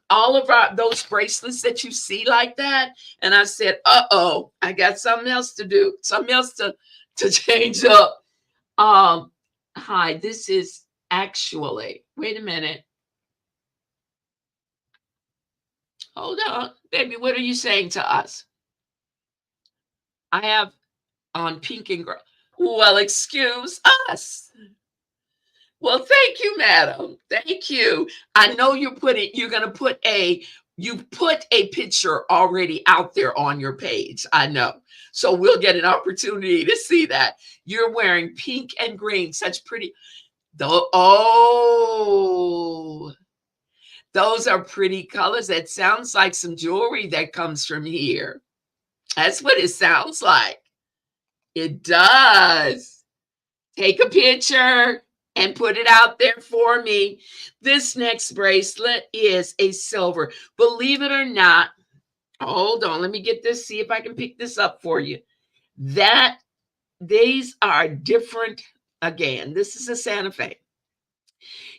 all of those bracelets that you see like that. And I said, uh-oh, I got something else to do, something else to change up. Hi, this is actually, wait a minute. Hold on, baby. What are you saying to us? I have on pink and gray. Well, excuse us. Well, thank you, madam. Thank you. I know you put a picture already out there on your page. I know. So we'll get an opportunity to see that. You're wearing pink and green, such pretty. Oh, those are pretty colors. That sounds like some jewelry that comes from here. That's what it sounds like. It does. Take a picture and put it out there for me. This next bracelet is a silver. Believe it or not, hold on, let me get this, see if I can pick this up for you. That these are different. Again, this is a Santa Fe.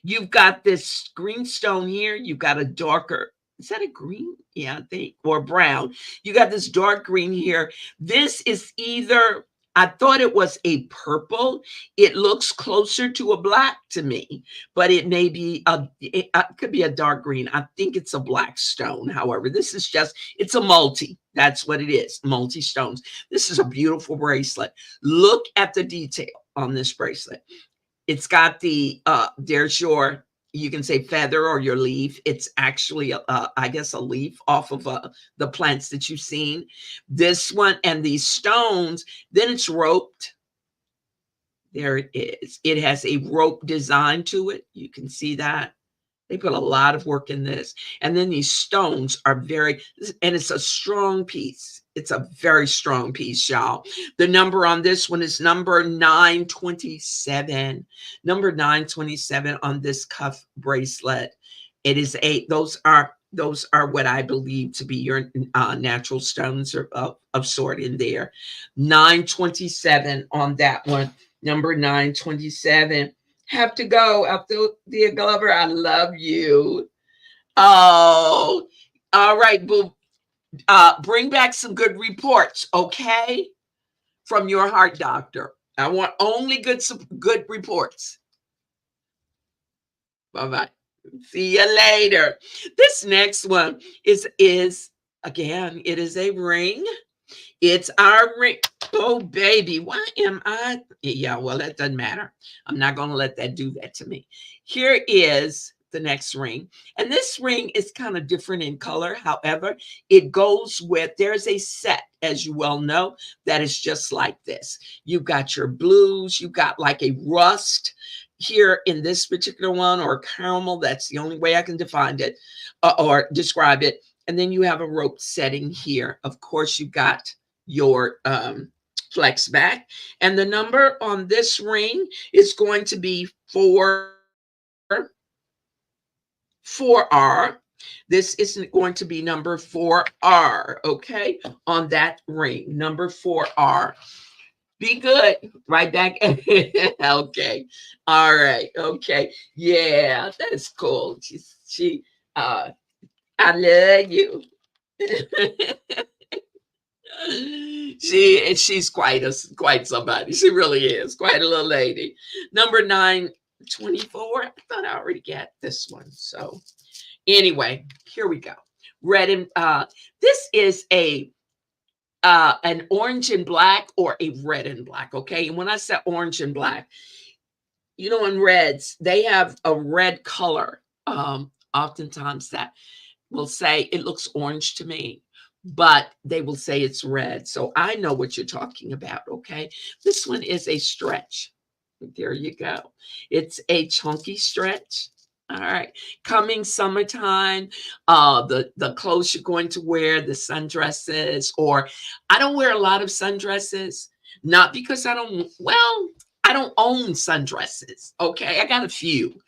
You've got this green stone here. You've got a darker, is that a green? Yeah, I think, or brown. You got this dark green here. This is either, I thought it was a purple. It looks closer to a black to me, but it may be it could be a dark green. I think it's a black stone. However, this is just, it's a multi. That's what it is, multi stones. This is a beautiful bracelet. Look at the detail on this bracelet. It's got the there's your, you can say feather or your leaf. It's actually I guess a leaf off of the plants that you've seen. This one and these stones, then it's roped. There it is. It has a rope design to it. You can see that. They put a lot of work in this. And then these stones are very, and it's a strong piece. It's a very strong piece, y'all. The number on this one is number 927. Number 927 on this cuff bracelet. It is those are what I believe to be your natural stones of sort in there. 927 on that one. Number 927. Have to go. Althea Glover, I love you. Oh, all right, boo. Bring back some good reports, okay? From your heart doctor. I want only good reports. Bye-bye. See you later. This next one is again, it is a ring. It's our ring. Oh, baby, why am I? Yeah, well, that doesn't matter. I'm not going to let that do that to me. Here is the next ring. And this ring is kind of different in color. However, it goes with, there's a set, as you well know, that is just like this. You've got your blues. You've got like a rust here in this particular one, or caramel. That's the only way I can define it or describe it. And then you have a rope setting here. Of course, you've got your flex back, and the number on this ring is going to be 4R. This isn't going to be number 4R, okay, on that ring, number 4R. Be good. Right back. Okay. All right. Okay. Yeah, that's cool. I love you. She's quite somebody. She really is quite a little lady. Number 924. I thought I already got this one. So anyway, here we go. Red and this is a an orange and black or a red and black. Okay, and when I say orange and black, you know, in reds they have a red color. Oftentimes that will say it looks orange to me, but they will say it's red. So I know what you're talking about, okay? This one is a stretch. There you go. It's a chunky stretch. All right. Coming summertime, the clothes you're going to wear, the sundresses, or I don't wear a lot of sundresses, not because I don't own sundresses. Okay. I got a few,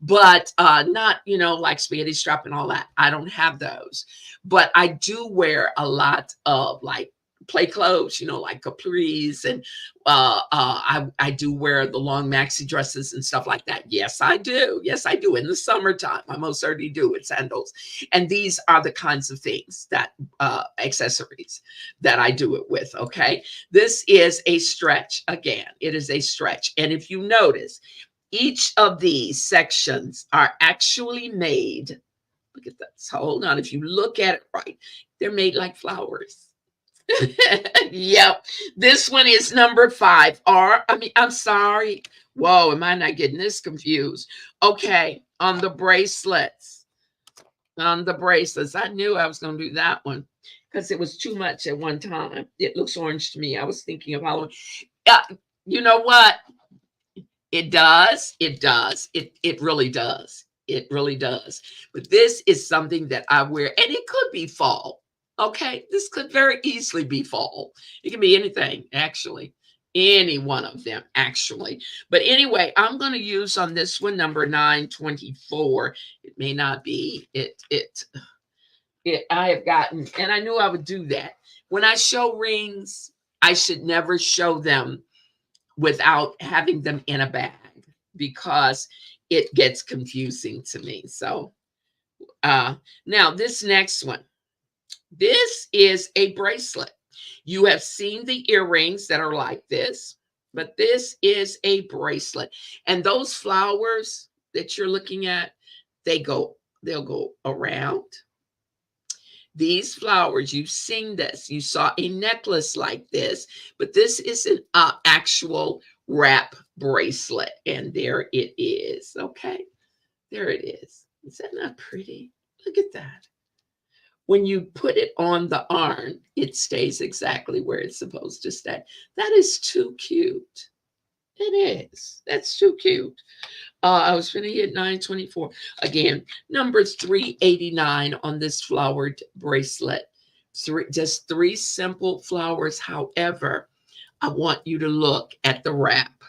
but not, like spaghetti strap and all that. I don't have those. But I do wear a lot of like play clothes, like capris, and I do wear the long maxi dresses and stuff like that. Yes, I do. Yes, I do. In the summertime, I most certainly do with sandals. And these are the kinds of things that accessories that I do it with. Okay, this is a stretch. Again, it is a stretch. And if you notice, each of these sections are actually made. Look at that. So hold on. If you look at it right, they're made like flowers. Yep. This one is number 5R. I'm sorry. Whoa, am I not getting this confused? Okay, on the bracelets. On the bracelets. I knew I was going to do that one because it was too much at one time. It looks orange to me. I was thinking of Halloween. You know what? It does. It does. It really does. It really does. But this is something that I wear, and it could be fall. Okay, this could very easily be fall. It can be anything, actually. Any one of them, actually. But anyway, I'm going to use on this one number 924. It may not be it. I have gotten, and I knew I would do that. When I show rings, I should never show them without having them in a bag because it gets confusing to me. So now this next one, this is a bracelet. You have seen the earrings that are like this, but this is a bracelet. And those flowers that you're looking at, they'll go around. These flowers, you've seen this. You saw a necklace like this, but this is an actual wrap bracelet. And there it is. Okay, there it is. Is that not pretty? Look at that. When you put it on the arm, it stays exactly where it's supposed to stay. That is too cute. It is. That's too cute. I was finna hit 924. Again, number 389 on this flowered bracelet. Just three simple flowers. However, I want you to look at the wrap.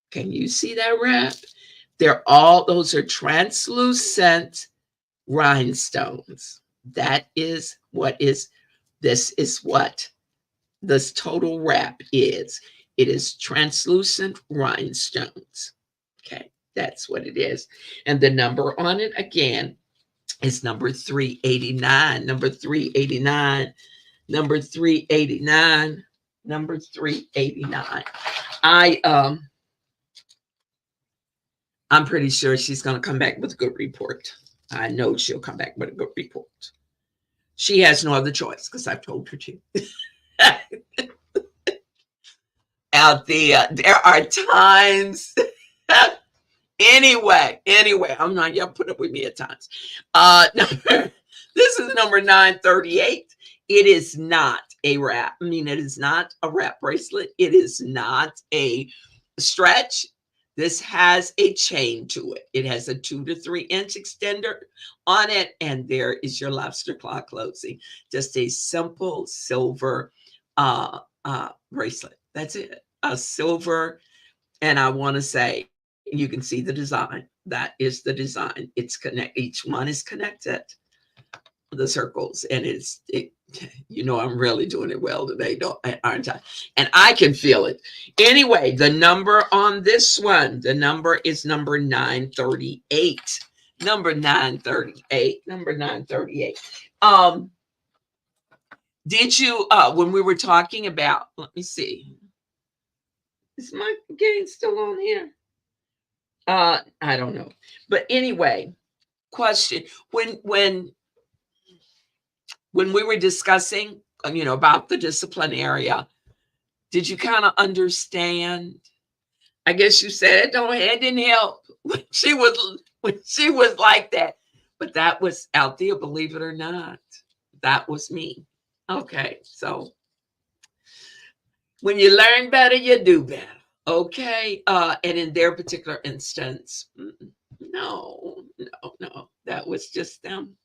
Can you see that wrap? Those are translucent rhinestones. This is what this total wrap is. It is translucent rhinestones. Okay, that's what it is. And the number on it again is number 389. Number 389. Number 389. Number 389. I'm pretty sure she's going to come back with a good report. I know she'll come back with a good report. She has no other choice because I've told her to. Out there are times. Anyway, I'm not, y'all put up with me at times. This is number 938. It is not a wrap. I mean, it is not a wrap bracelet. It is not a stretch. This has a chain to it. It has a 2 to 3 inch extender on it. And there is your lobster claw closing. Just a simple silver bracelet. That's it. A silver. And I want to say, you can see the design. That is the design. It's each one is connected. The circles. And I'm really doing it well today, aren't I? And I can feel it. Anyway, the number on this one, the number is number 938. Number 938. Number 938. Did you, when we were talking about, let me see. Is my game still on here? I don't know. But anyway, question. When we were discussing, about the discipline area, did you kind of understand? I guess you said it didn't help when she was like that. But that was out there, believe it or not. That was me. Okay, so when you learn better, you do better. Okay, and in their particular instance, no, that was just them.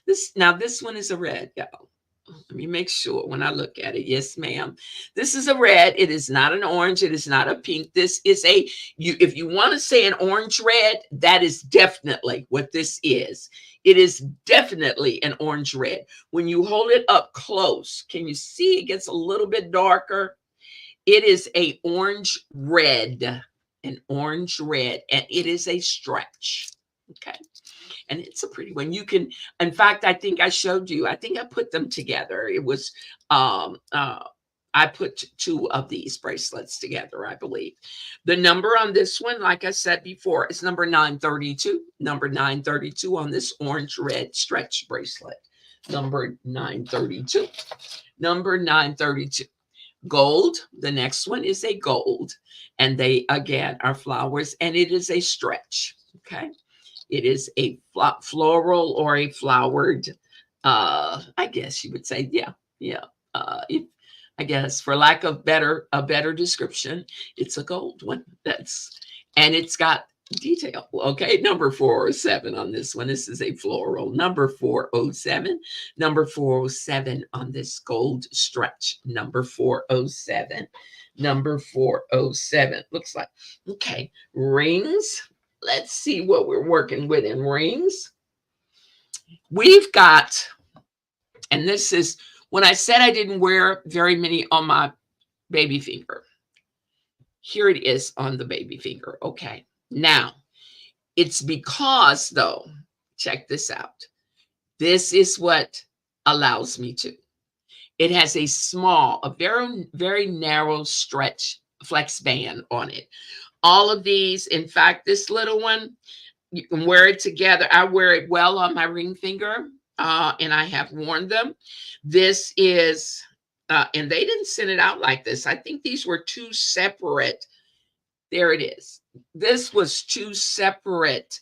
This one is a red, y'all. Let me make sure when I look at it. Yes, ma'am. This is a red. It is not an orange. It is not a pink. This is if you want to say an orange red, that is definitely what this is. It is definitely an orange red. When you hold it up close, can you see it gets a little bit darker? It is an orange red, and it is a stretch. Okay. And it's a pretty one. You can, in fact, I think I showed you, I think I put them together. It was, I put 2 of these bracelets together, I believe. The number on this one, like I said before, is number 932. Number 932 on this orange red stretch bracelet. Number 932. Number 932. Gold. The next one is a gold. And they, again, are flowers. And it is a stretch. Okay. It is a floral or a flowered, I guess you would say, yeah. I guess for lack of a better description, it's a gold one. And it's got detail. Okay, number 407 on this one. This is a floral. Number 407. Number 407 on this gold stretch. Number 407. Number 407. Looks like, okay, rings. Let's see what we're working with in rings. We've got, and this is when I said I didn't wear very many on my baby finger. Here it is on the baby finger. Okay, now it's because, though, check this out. This is what allows me to. It has a small, a very, very narrow stretch flex band on it. All of these, in fact, this little one, you can wear it together. I wear it well on my ring finger, and I have worn them. This is, and they didn't send it out like this. I think these were two separate. There it is. This was two separate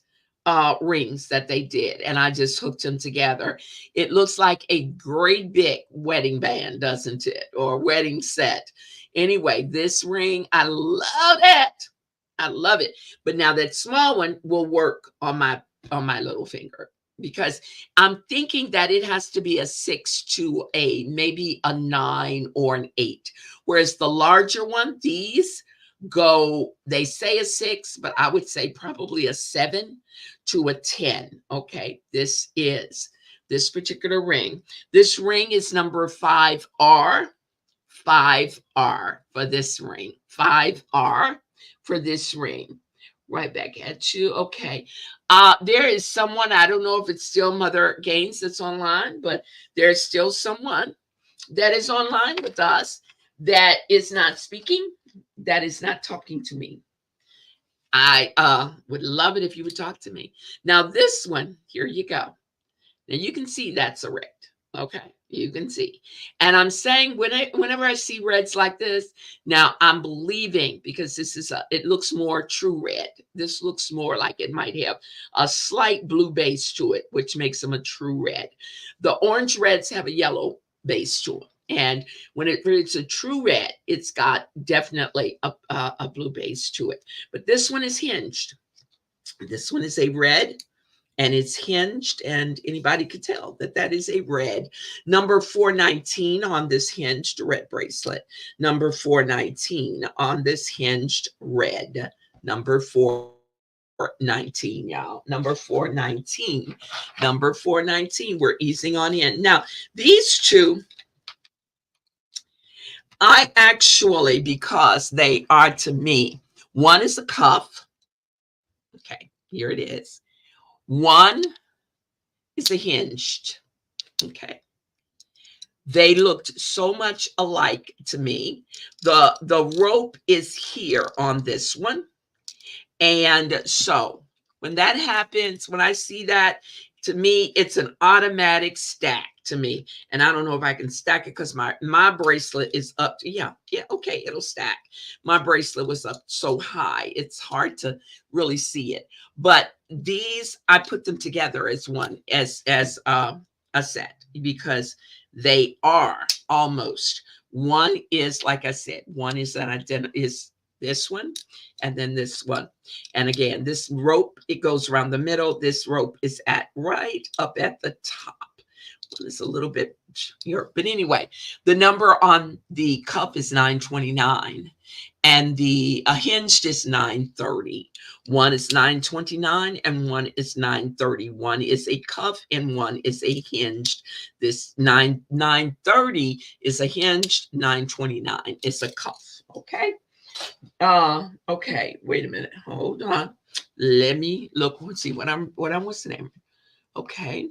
rings that they did, and I just hooked them together. It looks like a great big wedding band, doesn't it? Or wedding set. Anyway, this ring, I love it. I love it. But now that small one will work on my little finger, because I'm thinking that it has to be a 6 to a maybe a 9 or an 8. Whereas the larger one, these go, they say a 6, but I would say probably a 7 to a 10. Okay, this is this particular ring. This ring is number 5R. 5R for this ring. 5R for this ring. Right back at you. Okay. There is someone, I don't know if it's still Mother Gaines that's online, but there's still someone that is online with us that is not speaking, that is not talking to me. I would love it if you would talk to me. Now, this one, here you go. Now you can see that's a red. Okay, you can see. And I'm saying whenever I see reds like this, now I'm believing, because this is it looks more true red. This looks more like it might have a slight blue base to it, which makes them a true red. The orange reds have a yellow base to them. And when it's a true red, it's got definitely a blue base to it. But this one is hinged. This one is a red, and it's hinged, and anybody could tell that that is a red. Number 419 on this hinged red bracelet. Number 419 on this hinged red. Number 419, y'all. Number 419. Number 419. We're easing on in. Now, these two, I actually, because they are to me, one is a cuff. Okay, here it is. One is a hinged. Okay. They looked so much alike to me. The rope is here on this one. And so when that happens, when I see that, to me, it's an automatic stack to me. And I don't know if I can stack it because my bracelet is up to, yeah, okay, it'll stack. My bracelet was up so high, it's hard to really see it. But these, I put them together as one, as a set, because they are almost. One is, like I said, one is is this one, and then this one. And again, this rope, it goes around the middle. This rope is at right up at the top. Well, it's a little bit here, but anyway, the number on the cuff is 929, and the hinged is 930. One is 929 and one is 930. One is a cuff and one is a hinged. This 930 is a hinged, 929 is a cuff. Okay. Okay, wait a minute. Hold on. Let me look and see what I'm what's the name? Okay.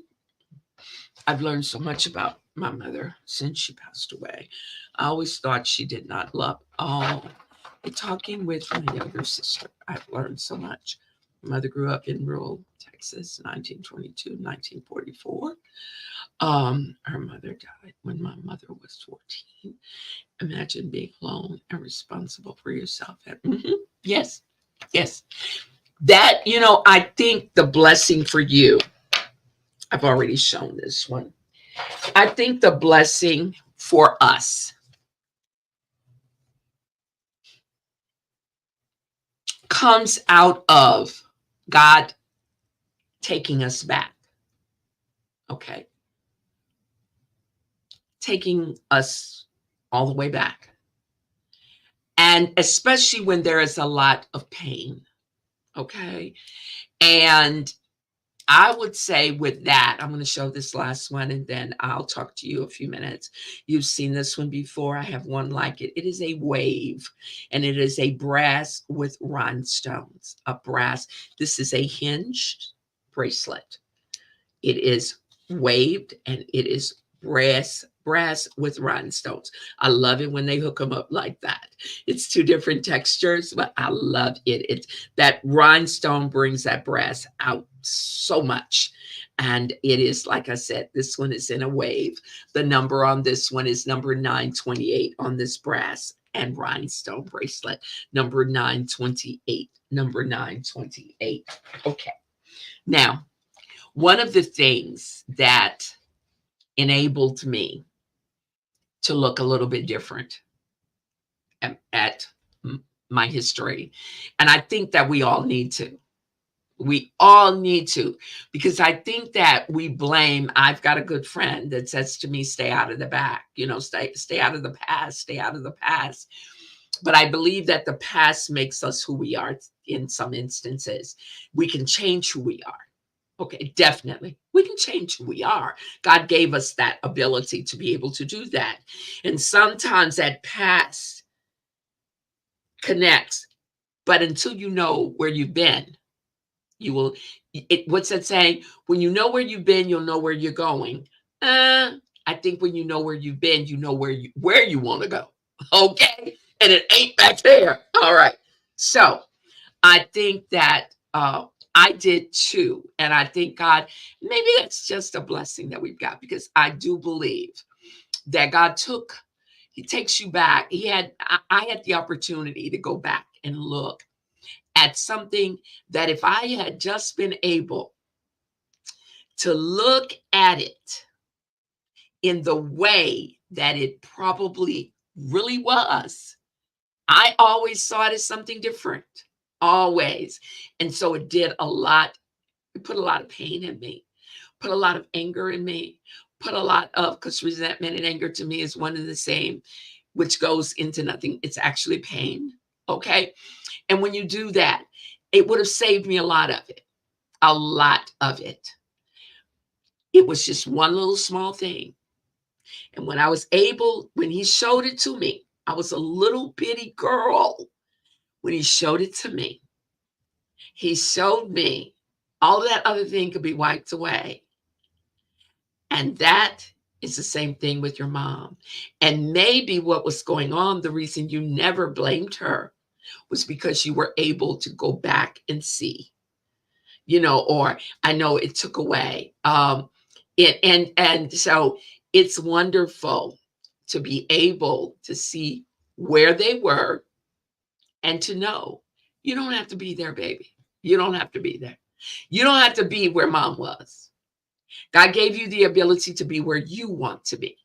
I've learned so much about my mother since she passed away. I always thought she did not love. Oh, talking with my younger sister, I've learned so much. My mother grew up in rural Texas, 1922, 1944. Her mother died when my mother was 14. Imagine being alone and responsible for yourself. Yes, yes. That, I think the blessing for you, I've already shown this one. I think the blessing for us comes out of God taking us back. Okay. Taking us all the way back. And especially when there is a lot of pain. Okay. And I would say with that, I'm going to show this last one and then I'll talk to you a few minutes. You've seen this one before. I have one like it. It is a wave and it is a brass with rhinestones. A brass. This is a hinged bracelet. It is waved and it is brass with rhinestones. I love it when they hook them up like that. It's two different textures, but I love it. It's that rhinestone brings that brass out so much. And it is, like I said, this one is in a wave. The number on this one is number 928 on this brass and rhinestone bracelet. Number 928. Number 928. Okay. Now, one of the things that enabled me to look a little bit different at my history, and I think that we all need to. We all need to, because I think that we blame. I've got a good friend that says to me, stay out of the back, stay out of the past, stay out of the past. But I believe that the past makes us who we are in some instances. We can change who we are. Okay, definitely. We can change who we are. God gave us that ability to be able to do that. And sometimes that past connects, but until you know where you've been, what's that saying? When you know where you've been, you'll know where you're going. I think when you know where you've been, you know where you want to go. Okay? And it ain't back there. All right. So I think that I did too. And I think God, maybe that's just a blessing that we've got, because I do believe that He takes you back. I had the opportunity to go back and look at something that if I had just been able to look at it in the way that it probably really was, I always saw it as something different, always. And so it did a lot. It put a lot of pain in me, put a lot of anger in me, put a lot of, because resentment and anger to me is one and the same, which goes into nothing. It's actually pain. Okay. And when you do that, it would have saved me a lot of it. A lot of it. It was just one little small thing. And when he showed it to me, I was a little bitty girl. When he showed it to me, he showed me all that other thing could be wiped away. And that is the same thing with your mom. And maybe what was going on, the reason you never blamed her, was because you were able to go back and see, or I know it took away. And so it's wonderful to be able to see where they were and to know you don't have to be there, baby. You don't have to be there. You don't have to be where mom was. God gave you the ability to be where you want to be.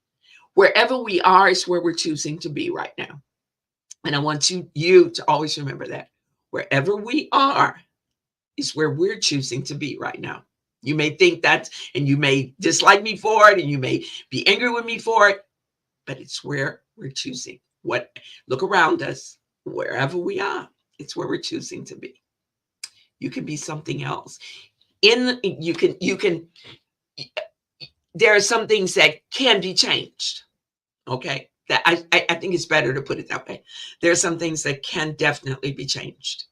Wherever we are is where we're choosing to be right now. And I want you to always remember that. Wherever we are is where we're choosing to be right now. You may think that, and you may dislike me for it, and you may be angry with me for it, but it's where we're choosing. Look around us, wherever we are, it's where we're choosing to be. You can be something else. You can. There are some things that can be changed. Okay, that I think it's better to put it that way. There are some things that can definitely be changed,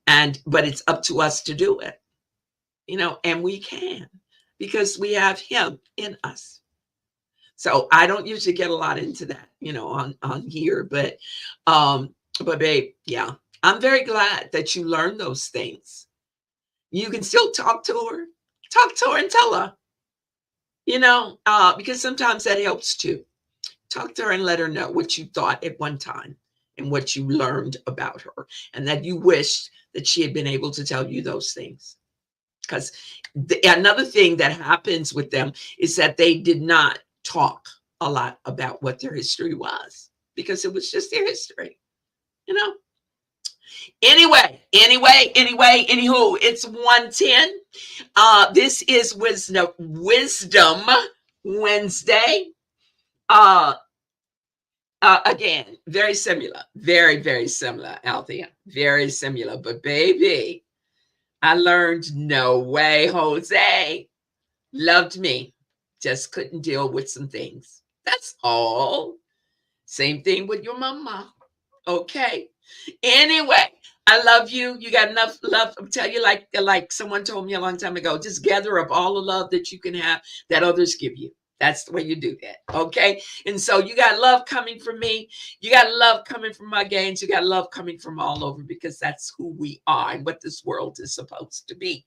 but it's up to us to do it. And we can, because we have Him in us. So I don't usually get a lot into that, on here, but babe, yeah, I'm very glad that you learned those things. You can still talk to her and tell her, because sometimes that helps too. Talk to her and let her know what you thought at one time and what you learned about her, and that you wished that she had been able to tell you those things. Because another thing that happens with them is that they did not talk a lot about what their history was, because it was just their history, Anywho, it's 110. This is Wisdom Wednesday. Uh, again, very similar, very similar, Althea. Very similar. But baby, I learned no way, Jose loved me, just couldn't deal with some things. That's all. Same thing with your mama. Okay. Anyway, I love you. You got enough love. I'm telling you, like someone told me a long time ago, just gather up all the love that you can have that others give you. That's the way you do that. Okay. And so you got love coming from me. You got love coming from my gains. You got love coming from all over because that's who we are and what this world is supposed to be.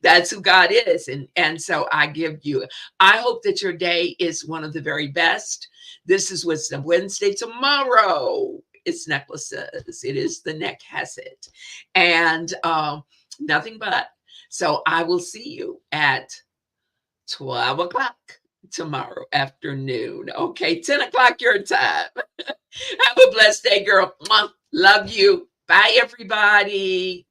That's who God is. And so I give you, I hope that your day is one of the very best. This is Wisdom Wednesday. Tomorrow it's necklaces. It is the neck has it. And nothing but. So I will see you at 12 o'clock tomorrow afternoon. Okay, 10 o'clock your time. Have a blessed day, girl. Love you. Bye, everybody.